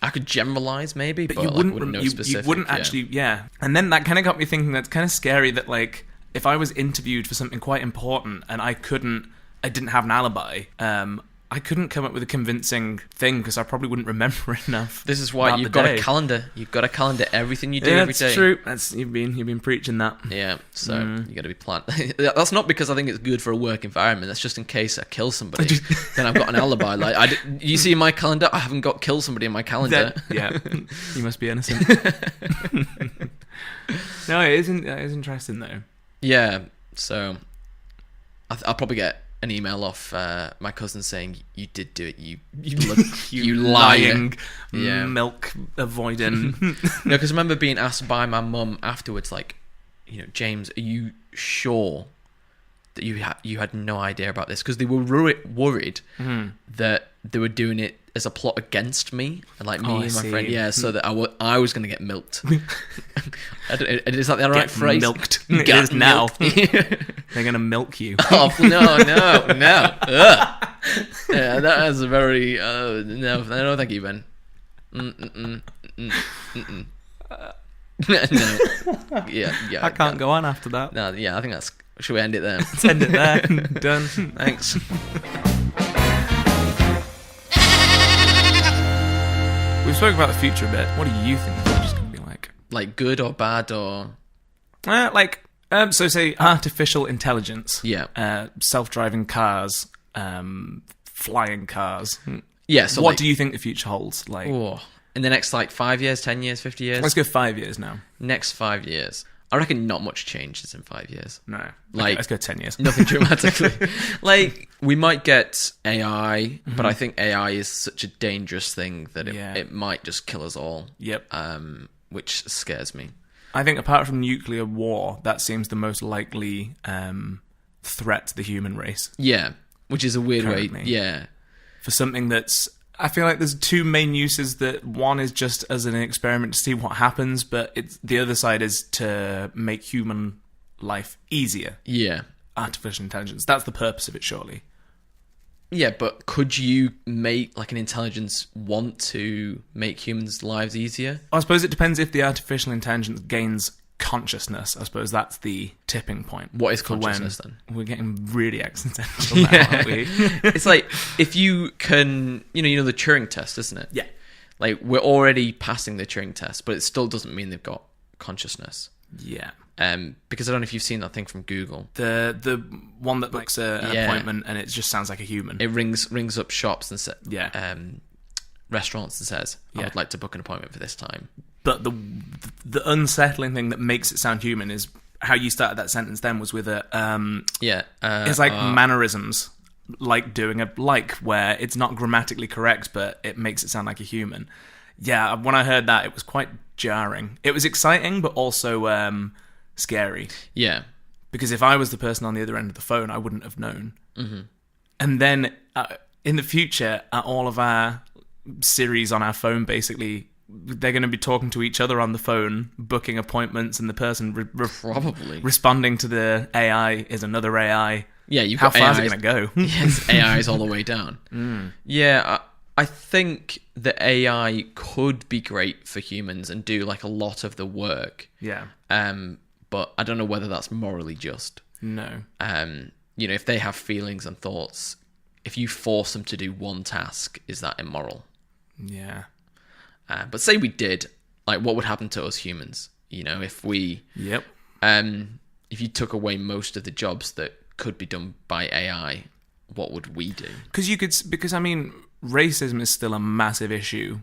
I could generalize maybe, but you like, wouldn't know you specific. wouldn't actually, yeah. And then that kind of got me thinking that's kind of scary that like if I was interviewed for something quite important and I didn't have an alibi, I couldn't come up with a convincing thing because I probably wouldn't remember enough. This is why about you've the got day. a calendar. You've got to calendar everything you do Yeah, every day. that's true. You've been preaching that. Yeah, so you got to be planned. That's not because I think it's good for a work environment. That's just in case I kill somebody. Then I've got an alibi. Like you see in my calendar, I haven't got kill somebody in my calendar. Yeah, you must be innocent. No, it isn't. It is interesting though. Yeah, so I'll probably get an email off my cousin saying you did do it. You lying, Yeah. milk avoiding. No, because I remember being asked by my mum afterwards, like, you know, James, are you sure that you had no idea about this? Because they were worried that they were doing it as a plot against me, and like me and my friend, so that I was going to get milked. Is that the right phrase? Milked. It is now. They're going to milk you. Oh no! Ugh. Yeah, that is a very no, thank you, Ben. No. Yeah. I can't go on after that. No, yeah, I think that's. Should we end it there? Let's end it there. Done. Thanks. We've spoken about the future a bit. What do you think the future's going to be like? Like good or bad or So say artificial intelligence. Yeah. Self-driving cars. Flying cars. Yeah. So what do you think the future holds? Like, in the next like 5 years, 10 years, 50 years? Let's go 5 years now. Next 5 years. I reckon not much changes in 5 years. No. Like, okay, let's go 10 years. Nothing dramatically. Like, we might get AI, but I think AI is such a dangerous thing that it might just kill us all. Yep. Which scares me. I think apart from nuclear war, that seems the most likely threat to the human race. Yeah. Which is a weird Currently. way. Yeah. For something that's... I feel like there's two main uses. That one is just as an experiment to see what happens, but the other side is to make human life easier. Yeah. Artificial intelligence. That's the purpose of it, surely. Yeah, but could you make like an intelligence want to make humans' lives easier? I suppose it depends if the artificial intelligence gains consciousness. I suppose that's the tipping point. What is for when consciousness then? We're getting really existential now, aren't we? It's like if you can, you know the Turing test, isn't it? Yeah. Like we're already passing the Turing test, but it still doesn't mean they've got consciousness. Yeah. Because I don't know if you've seen that thing from Google. The one that books an appointment and it just sounds like a human. It rings up shops and restaurants and says, "I would like to book an appointment for this time." But the unsettling thing that makes it sound human is how you started that sentence. Then was with a it's like mannerisms, like doing a where it's not grammatically correct, but it makes it sound like a human. Yeah, when I heard that, it was quite jarring. It was exciting, but also scary. Yeah. Because if I was the person on the other end of the phone, I wouldn't have known. Mm-hmm. And then in the future, all of our Siris on our phone, basically, they're going to be talking to each other on the phone, booking appointments, and the person probably responding to the AI is another AI. Yeah, how far is it going to go? Yes, AI is all the way down. Yeah, I think the AI could be great for humans and do like a lot of the work. Yeah. But I don't know whether that's morally just. No. If they have feelings and thoughts, if you force them to do one task, is that immoral? Yeah. But say we did, like, what would happen to us humans? If we... Yep. If you took away most of the jobs that could be done by AI, what would we do? Because I mean, racism is still a massive issue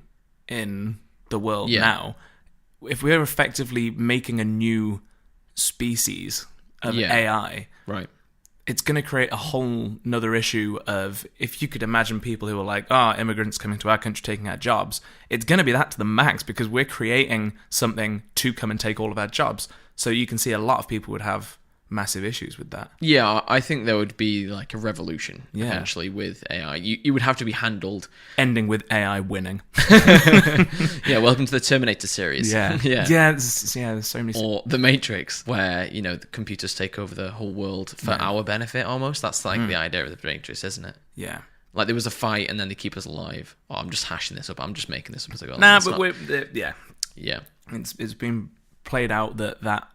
in the world now. If we're effectively making a new species of AI, right, it's going to create a whole nother issue of, if you could imagine people who are like, immigrants coming to our country taking our jobs, it's going to be that to the max, because we're creating something to come and take all of our jobs. So you can see a lot of people would have massive issues with that. Yeah, I think there would be like a revolution eventually with AI. You would have to be handled. Ending with AI winning. Yeah, welcome to the Terminator series. Yeah. There's so many. Or The Matrix, where, the computers take over the whole world for our benefit almost. That's like the idea of The Matrix, isn't it? Yeah. Like there was a fight and then they keep us alive. Oh, I'm just hashing this up. I'm just making this up as I go. Nah, but Yeah. It's been played out that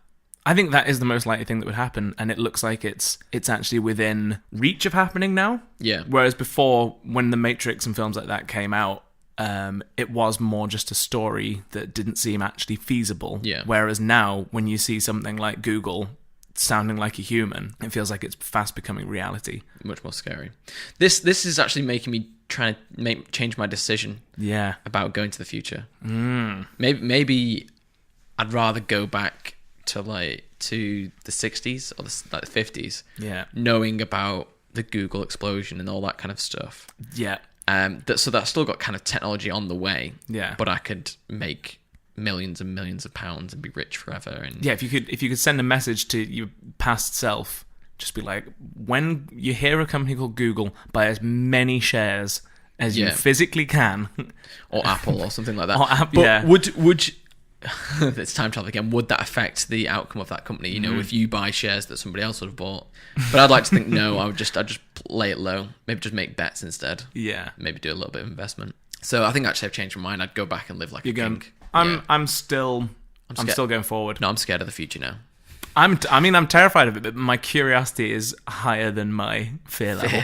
I think that is the most likely thing that would happen, and it looks like it's actually within reach of happening now. Yeah. Whereas before, when The Matrix and films like that came out, it was more just a story that didn't seem actually feasible. Yeah. Whereas now, when you see something like Google sounding like a human, it feels like it's fast becoming reality. Much more scary. This is actually making me try to change my decision. Yeah. About going to the future. Maybe I'd rather go back to the 60s or the 50s. Yeah. Knowing about the Google explosion and all that kind of stuff. Yeah. So that still got kind of technology on the way. Yeah. But I could make millions and millions of pounds and be rich forever. And yeah, if you could send a message to your past self, just be like, when you hear a company called Google, buy as many shares as you physically can, or Apple or something like that. But would it's time travel again. Would that affect the outcome of that company? If you buy shares that somebody else would have bought. But I'd like to think no. I'd just lay it low. Maybe just make bets instead. Yeah. Maybe do a little bit of investment. So I think actually I've changed my mind. I'd go back and live like a king. I'm still going forward. No, I'm scared of the future now. I'm terrified of it, but my curiosity is higher than my fear level.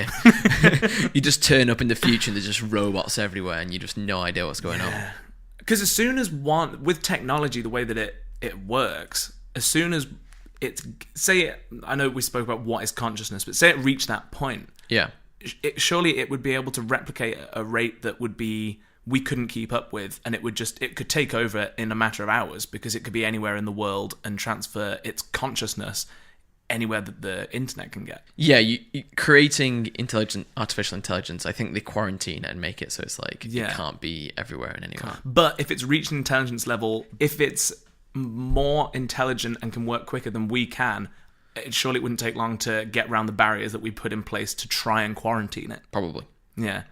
You just turn up in the future and there's just robots everywhere and you just no idea what's going on. Because as soon as with technology, the way that it works, as soon as I know we spoke about what is consciousness, but say it reached that point. Yeah. Surely it would be able to replicate a rate that would be we couldn't keep up with, and it could take over in a matter of hours, because it could be anywhere in the world and transfer its consciousness anywhere that the internet can get. Yeah, creating artificial intelligence, I think they quarantine it and make it so it's like it can't be everywhere and anywhere. But if it's reached an intelligence level, if it's more intelligent and can work quicker than we can, surely it wouldn't take long to get around the barriers that we put in place to try and quarantine it. Probably. Yeah.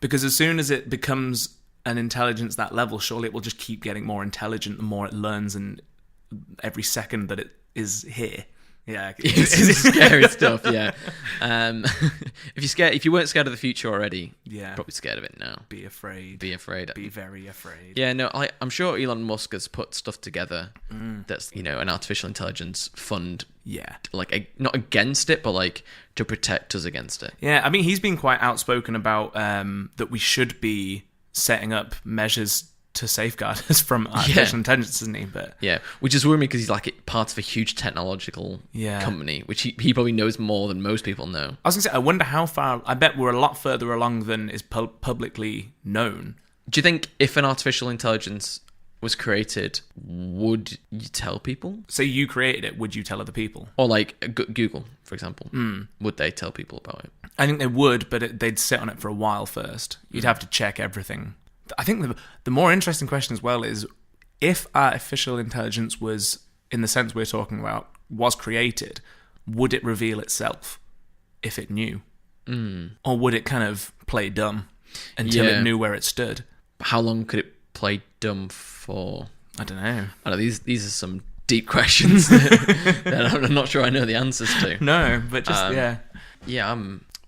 Because as soon as it becomes an intelligence that level, surely it will just keep getting more intelligent the more it learns, and every second that it is here. Yeah, It's scary stuff. Yeah. If you weren't scared of the future already, yeah, probably scared of it now. be afraid. Be afraid. Be very afraid. Yeah, no, I'm sure Elon Musk has put stuff together that's, an artificial intelligence fund, Yeah. like, not against it, but, like, to protect us against it. Yeah, I mean, he's been quite outspoken about that we should be setting up measures to safeguard us from artificial intelligence, isn't he? But yeah, which is worrying me because he's, like, part of a huge technological company, which he probably knows more than most people know. I was going to say, I wonder how far... I bet we're a lot further along than is publicly known. Do you think if an artificial intelligence was created, would you tell people? Say you created it, would you tell other people? Or, like, Google, for example. Would they tell people about it? I think they would, but they'd sit on it for a while first. You'd have to check everything. I think the more interesting question as well is, if artificial intelligence was, in the sense we're talking about, was created, would it reveal itself if it knew? Or would it kind of play dumb until it knew where it stood? How long could it play dumb for? I don't know. I know these are some deep questions that I'm not sure I know the answers to. No, but just,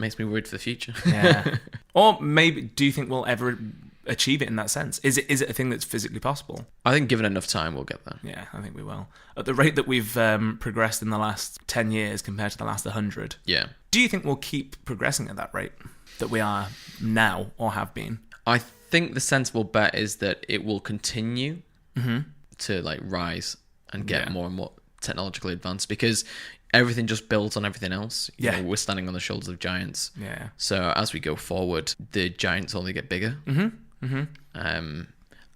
makes me worried for the future. Yeah. Or maybe, do you think we'll ever achieve it in that sense? Is it a thing that's physically possible? I think given enough time, we'll get there. Yeah, I think we will. At the rate that we've progressed in the last 10 years compared to the last 100. Yeah. Do you think we'll keep progressing at that rate that we are now or have been? I think the sensible bet is that it will continue to, like, rise and get more and more technologically advanced, because everything just builds on everything else. You know, we're standing on the shoulders of giants. Yeah. So as we go forward, the giants only get bigger.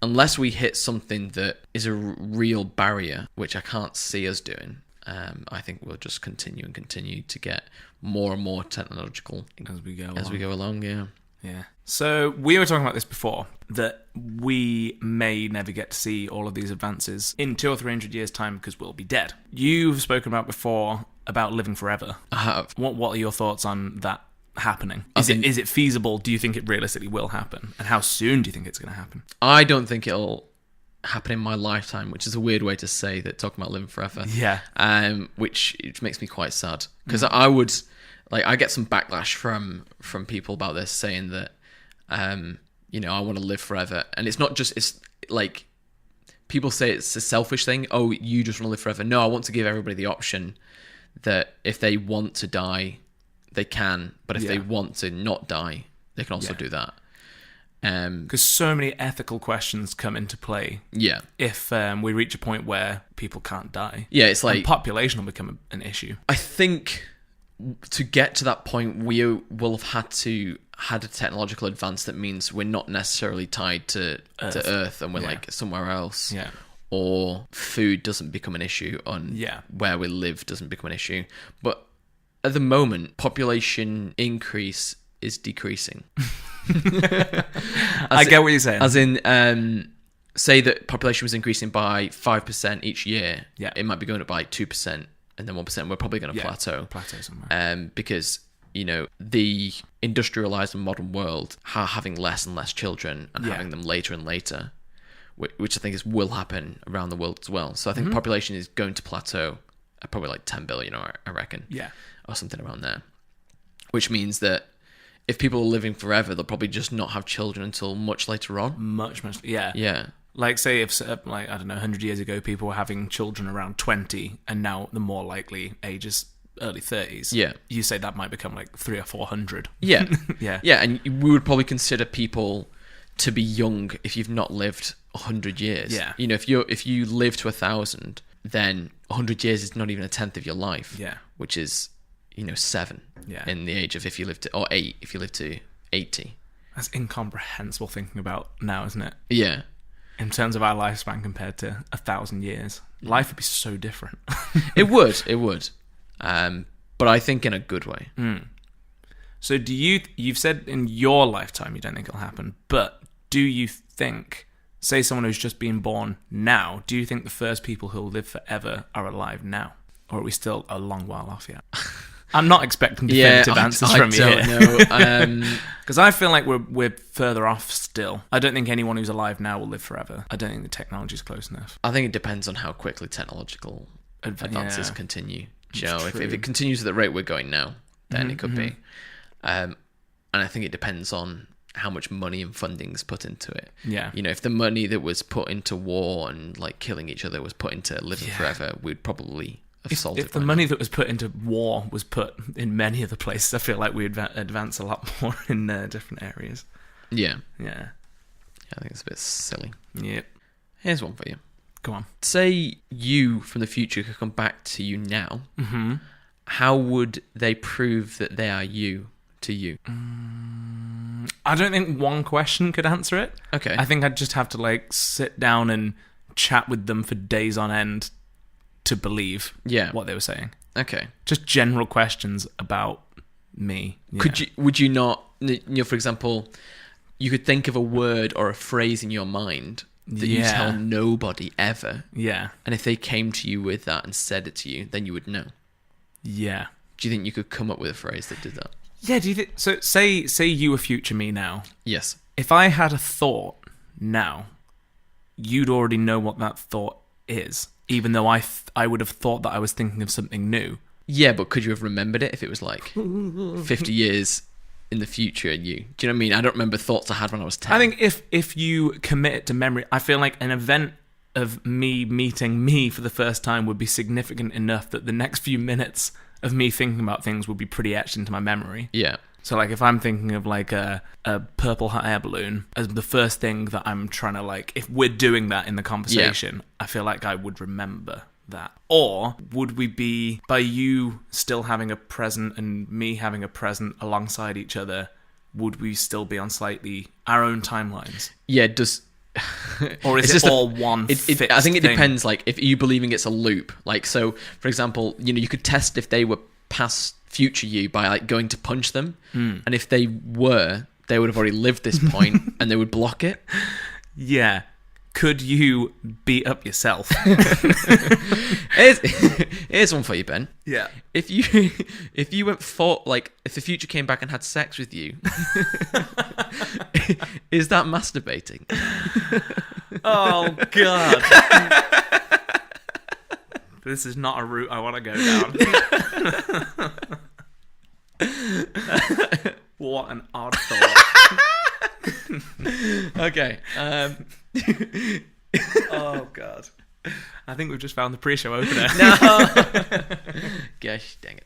Unless we hit something that is a real barrier, which I can't see us doing, I think we'll just continue to get more and more technological as we go along. Yeah. So we were talking about this before, that we may never get to see all of these advances in 200 or 300 years' time because we'll be dead. You've spoken about before about living forever. I have. What are your thoughts on that happening? Is it feasible? Do you think it realistically will happen? And how soon do you think it's going to happen? I don't think it'll happen in my lifetime, which is a weird way to say that, talking about living forever. Yeah. Which makes me quite sad, because I would, like, I get some backlash from people about this, saying that I want to live forever, and it's not just, it's like, people say it's a selfish thing. Oh, you just want to live forever. No, I want to give everybody the option that if they want to die, they can, but if they want to not die, they can also do that. Because so many ethical questions come into play. Yeah. If we reach a point where people can't die. Yeah, it's like... population will become an issue. I think to get to that point, we will have had a technological advance that means we're not necessarily tied to Earth and we're like somewhere else. Yeah. Or food doesn't become an issue where we live doesn't become an issue. But at the moment, population increase is decreasing. I get what you're saying. As in, say that population was increasing by 5% each year. Yeah. It might be going up by 2%, and then 1%. We're probably going to plateau somewhere. Because, the industrialized and modern world are having less and less children and having them later and later, which I think will happen around the world as well. So I think population is going to plateau at probably like 10 billion, I reckon. Yeah. Or something around there. Which means that if people are living forever, they'll probably just not have children until much later on. Much, yeah. Yeah. Like, say, if, 100 years ago, people were having children around 20, and now the more likely age is early 30s. Yeah. You say that might become like 300 or 400. Yeah. Yeah. Yeah, and we would probably consider people to be young if you've not lived 100 years. Yeah. If you live to 1,000, then 100 years is not even a tenth of your life. Yeah. Which is... 7 in the age of if you live to, or 8 if you live to 80. That's incomprehensible thinking about now, isn't it? Yeah. In terms of our lifespan compared to 1,000 years, life would be so different. It would. But I think in a good way. So you've said in your lifetime you don't think it'll happen, but do you think, say someone who's just been born now, do you think the first people who'll live forever are alive now? Or are we still a long while off yet? I'm not expecting definitive answers from you here. I don't know. Because I feel like we're further off still. I don't think anyone who's alive now will live forever. I don't think the technology is close enough. I think it depends on how quickly technological advances continue Do you know, if it continues at the rate we're going now, then it could be. And I think it depends on how much money and funding's put into it. Yeah. You know, if the money that was put into war and like killing each other was put into living forever, we'd probably have solved it. If the money that was put into war was put in many other places, I feel like we'd advance a lot more in different areas. Yeah. Yeah. I think it's a bit silly. Yep. Here's one for you. Go on. Say you from the future could come back to you now. Mm-hmm. How would they prove that they are you to you? I don't think one question could answer it. Okay. I think I'd just have to like sit down and chat with them for days on end to believe what they were saying. Okay. Just general questions about me. Yeah. Would you not, you know, for example, you could think of a word or a phrase in your mind that you tell nobody ever. Yeah. And if they came to you with that and said it to you, then you would know. Yeah. Do you think you could come up with a phrase that did that? Yeah, do you think so? Say you were future me now. Yes. If I had a thought now, you'd already know what that thought is, even though I would have thought that I was thinking of something new. Yeah, but could you have remembered it if it was like 50 years in the future? Do you know what I mean? I don't remember thoughts I had when I was 10. I think if you commit it to memory, I feel like an event of me meeting me for the first time would be significant enough that the next few minutes of me thinking about things would be pretty etched into my memory. Yeah. So like if I'm thinking of like a purple hot air balloon as the first thing that I'm trying to like, if we're doing that in the conversation, I feel like I would remember that. Or would we be, by you still having a present and me having a present alongside each other, would we still be on slightly our own timelines? Yeah, does... Or is it all one fixed I think it thing? depends, like, if you believing it's a loop. Like, so, for example, you know, you could test if they were past future you by, like, going to punch them. And if they were, they would have already lived this point and they would block it. Yeah. Could you beat up yourself? Here's one for you, Ben. Yeah. If you went for, like, if the future came back and had sex with you, is that masturbating? Oh, God. This is not a route I want to go down. What an odd thought. Okay. Oh, God. I think we've just found the pre-show opener. No. Gosh, dang it.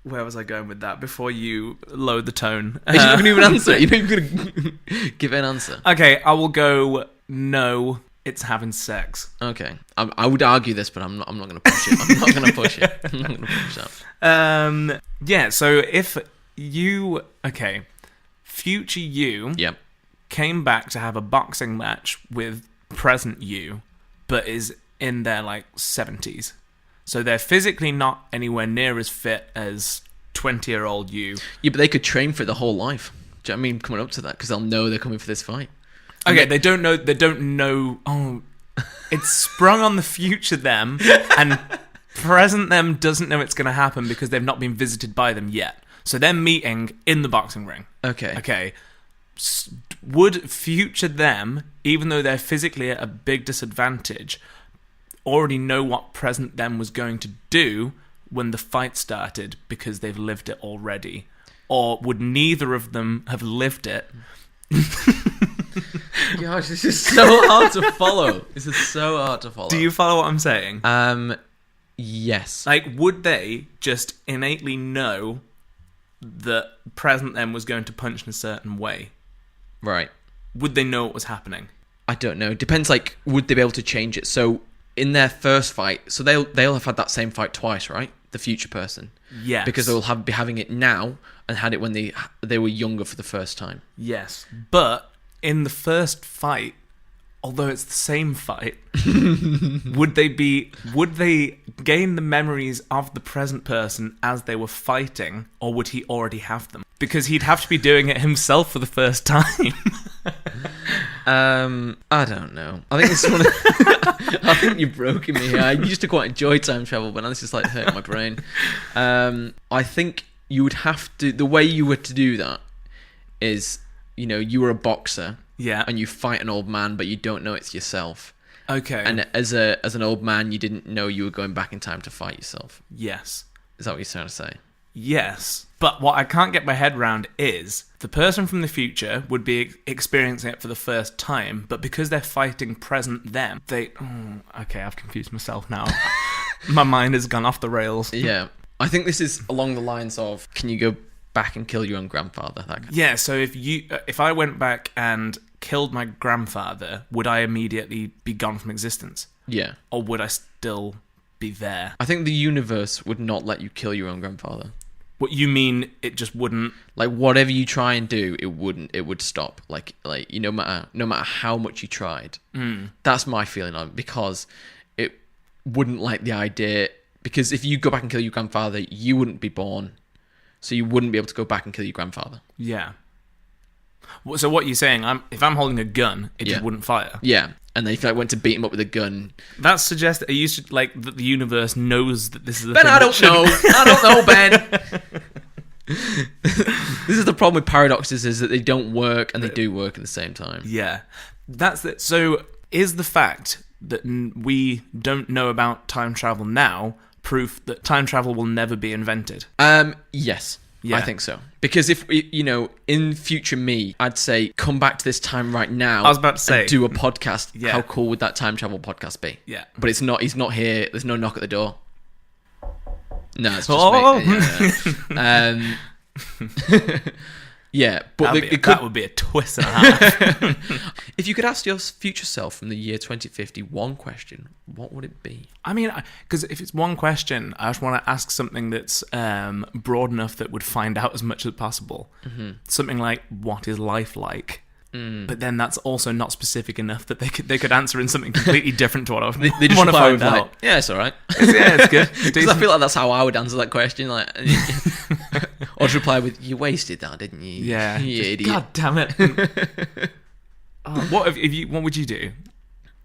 Where was I going with that before you load the tone? You didn't even answer it. You didn't even give an answer. Okay, I will go no, it's having sex. Okay. I would argue this, but I'm not going to push it. I'm not going to push it. I'm not going to push that. Yeah, so if you... Okay. Future you came back to have a boxing match with present you, but is in their, like, 70s. So they're physically not anywhere near as fit as 20-year-old you. Yeah, but they could train for it the whole life. Do you know what I mean? Coming up to that, because they'll know they're coming for this fight. Okay, they don't know... Oh, it's sprung on the future them, and present them doesn't know it's going to happen because they've not been visited by them yet. So they're meeting in the boxing ring. Okay. Would future them, even though they're physically at a big disadvantage, already know what present them was going to do when the fight started because they've lived it already? Or would neither of them have lived it? Gosh, this is so hard to follow. This is so hard to follow. Do you follow what I'm saying? Yes. Like, would they just innately know that present them was going to punch in a certain way? Right. Would they know what was happening? I don't know. Depends, like, would they be able to change it? So, in their first fight, so they'll have had that same fight twice, right? The future person. Yes. Because they'll be having it now and had it when they were younger for the first time. Yes. But in the first fight, although it's the same fight, would they gain the memories of the present person as they were fighting, or would he already have them? Because he'd have to be doing it himself for the first time. I don't know. I think it's one of I think you've broken me here. I used to quite enjoy time travel, but now this is like hurting my brain. I think you would have to, the way you were to do that is, you know, you were a boxer. Yeah. And you fight an old man, but you don't know it's yourself. Okay. And as an old man, you didn't know you were going back in time to fight yourself. Yes. Is that what you're trying to say? Yes, but what I can't get my head around is the person from the future would be experiencing it for the first time, but because they're fighting present them, they... Oh, okay, I've confused myself now. My mind has gone off the rails. Yeah. I think this is along the lines of, can you go back and kill your own grandfather? That kind of Yeah, so if I went back and killed my grandfather, would I immediately be gone from existence? Yeah. Or would I still be there? I think the universe would not let you kill your own grandfather. What you mean? It just wouldn't. Like whatever you try and do, it wouldn't. It would stop. Like you, no matter how much you tried. That's my feeling on it, because it wouldn't like the idea. Because if you go back and kill your grandfather, you wouldn't be born, so you wouldn't be able to go back and kill your grandfather. Yeah. So what you're saying? If I'm holding a gun, it just wouldn't fire. Yeah. And then if I went to beat him up with a gun, that suggests that you should that the universe knows that this is a Ben, thing. I don't know. I don't know, Ben. This is the problem with paradoxes, is that they don't work and they do work at the same time. Yeah, that's it. So is the fact that we don't know about time travel now proof that time travel will never be invented? Yes. Yeah. I think so. Because if, in future me, I'd say, come back to this time right now. I was about to say. And do a podcast. Yeah. How cool would that time travel podcast be? Yeah. But it's not, he's not here. There's no knock at the door. No, it's just me. Yeah. Yeah, but that would be a twist and a half. If you could ask your future self from the year 2050 one question, what would it be? I mean, because if it's one question, I just want to ask something that's broad enough that would find out as much as possible. Mm-hmm. Something like, what is life like? But then that's also not specific enough that they could answer in something completely different to what I they just want to find out. out. Yeah, it's all right. Yeah, it's good. Because I feel like that's how I would answer that question. Like, or to reply with, "You wasted that, didn't you? Yeah, you idiot. God damn it." What would you do?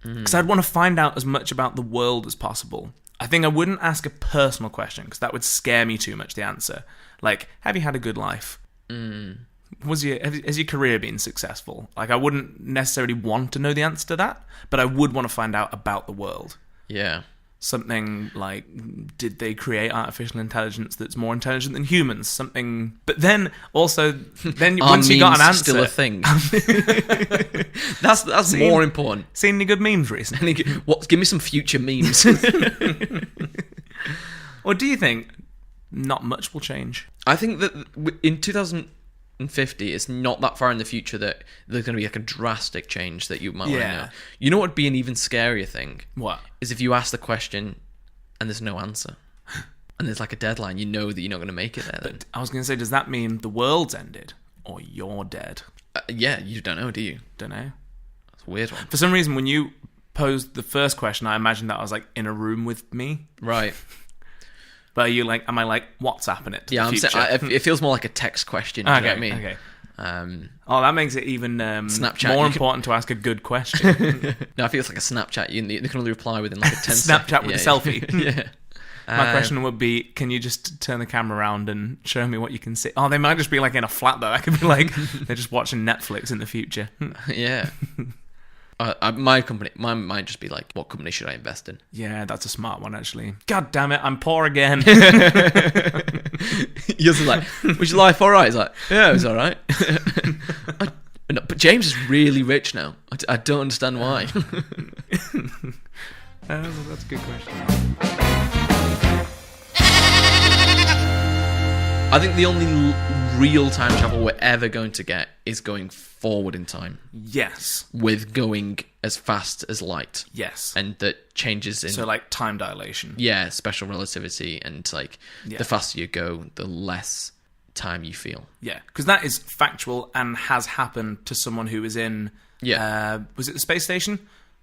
Because I'd want to find out as much about the world as possible. I think I wouldn't ask a personal question because that would scare me too much. The answer, like, have you had a good life? Has your career been successful? Like, I wouldn't necessarily want to know the answer to that, but I would want to find out about the world. Yeah. Something like, did they create artificial intelligence that's more intelligent than humans? Something, but then also, once you got an answer, still a thing. That's more important. Seen any good memes recently? Give me some future memes. Or do you think not much will change? I think that in 2050, it's not that far in the future that there's going to be like a drastic change that you might want to know. You know what would be an even scarier thing? What? Is if you ask the question and there's no answer. And there's like a deadline. You know that you're not going to make it there then. But I was going to say, does that mean the world's ended? Or you're dead? Yeah, you don't know, do you? Don't know. That's a weird one. For some reason, when you posed the first question, I imagined that I was like in a room with me. Right. But are you like, am I like WhatsApping it to the future? It feels more like a text question. Do you know what I mean? Okay. That makes it even Snapchat, more important to ask a good question. No, I feel it's like a Snapchat. They can only reply within like a 10 Snapchat with a selfie. Yeah. My question would be, can you just turn the camera around and show me what you can see? Oh, they might just be like in a flat though. I could be like, they're just watching Netflix in the future. Yeah. My company, mine might just be like, what company should I invest in? Yeah, that's a smart one, actually. God damn it, I'm poor again. You're just like, was your life all right? It's like, yeah, it was all right. But James is really rich now. I don't understand why. That's a good question. I think the only real time travel we're ever going to get is going forward in time. Yes. With going as fast as light. Yes. And that changes in... So like time dilation. Yeah, special relativity, and like the faster you go, the less time you feel. Yeah, because that is factual and has happened to someone who was in... Yeah. Was it the space station?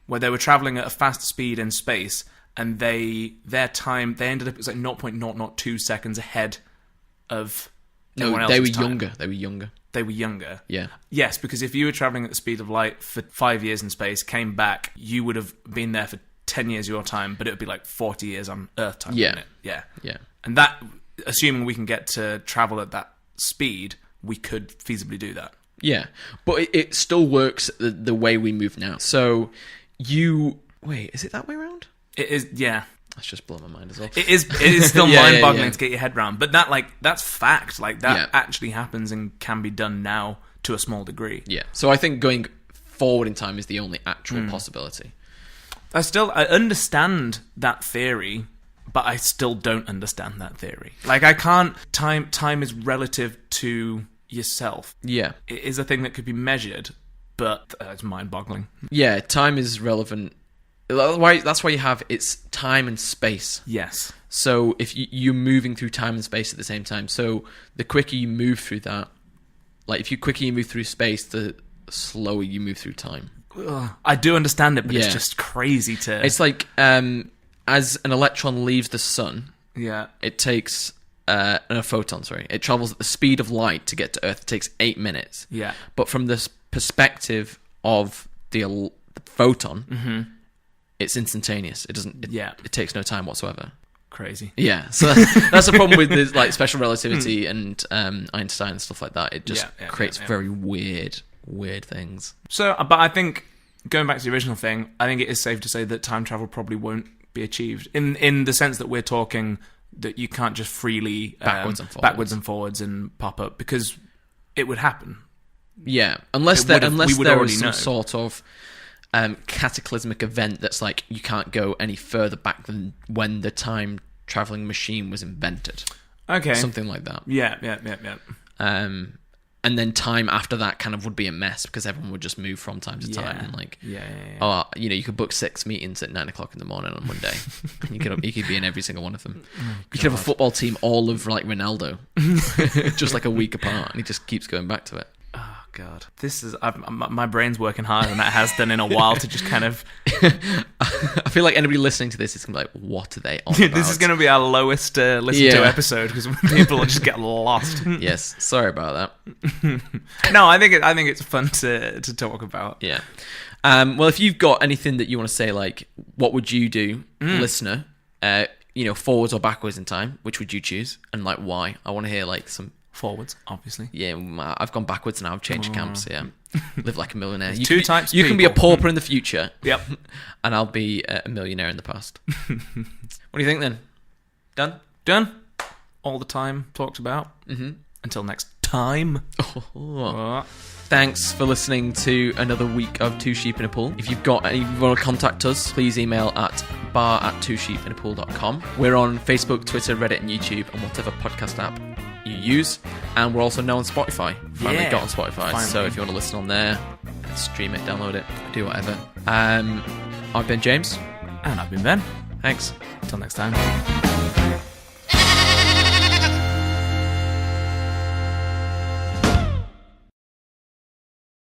Where they were travelling at a fast speed in space, and their time, they ended up, it was like 0.002 seconds ahead of everyone else's they were time. younger. They were younger. Yeah. Yes, because if you were travelling at the speed of light for 5 years in space, came back, you would have been there for 10 years your time, but it would be like 40 years on Earth time, wouldn't it? Yeah. Yeah. And that, assuming we can get to travel at that speed, we could feasibly do that. Yeah. But it still works the way we move now. So wait, is it that way around? It is, yeah. That's just blowing my mind as well. It is still Yeah, mind-boggling yeah. to get your head around. But that's fact. Like, that actually happens and can be done now to a small degree. Yeah. So I think going forward in time is the only actual possibility. I understand that theory, but I still don't understand that theory. Like, I can't... Time is relative to yourself. Yeah. It is a thing that could be measured, but it's mind-boggling. Yeah, time is relevant. That's why you have it's time and space. Yes. So if you're moving through time and space at the same time, so the quicker you move through that, like if you quicker you move through space, the slower you move through time. Ugh. I do understand it, but it's just crazy to... It's like as an electron leaves the sun, it takes a photon. Sorry, it travels at the speed of light to get to Earth. It takes 8 minutes. Yeah. But from the perspective of the photon, it's instantaneous. It doesn't. It takes no time whatsoever. Crazy. Yeah. So that's the problem with this, like special relativity and Einstein and stuff like that. It just creates very weird things. So, but I think going back to the original thing, I think it is safe to say that time travel probably won't be achieved in the sense that we're talking that you can't just freely backwards and forwards and pop up, because it would happen. Yeah, unless there is some sort of cataclysmic event that's like you can't go any further back than when the time traveling machine was invented. Okay, something like that. Yeah. And then time after that kind of would be a mess because everyone would just move from time to time. And like, you could book 6 meetings at 9 o'clock in the morning on Monday. And you could be in every single one of them. You could have a football team all of like Ronaldo, just like a week apart, and he just keeps going back to it. Oh God, this is my brain's working harder than it has done in a while to just kind of. I feel like anybody listening to this is gonna be like, "What are they on about?" This is gonna be our lowest listened to episode because people will just get lost. Yes, sorry about that. No, I think it's fun to talk about. Yeah. Well, if you've got anything that you want to say, like, what would you do, listener? Forwards or backwards in time? Which would you choose, and like why? I want to hear like some. Forwards, obviously. Yeah, I've gone backwards now. I've changed camps. Yeah, live like a millionaire. Two types. You can be a pauper in the future. Yep. And I'll be a millionaire in the past. What do you think then? Done. All the time talked about. Until next time. Thanks for listening to another week of Two Sheep in a Pool. If you want to contact us, please email at bar@twoshepinapool.com. We're on Facebook, Twitter, Reddit, and YouTube, and whatever podcast app you use. And we're also now on Spotify. Finally got on Spotify. So if you want to listen on there, stream it, download it, do whatever. I've been James. And I've been Ben. Thanks. Until next time.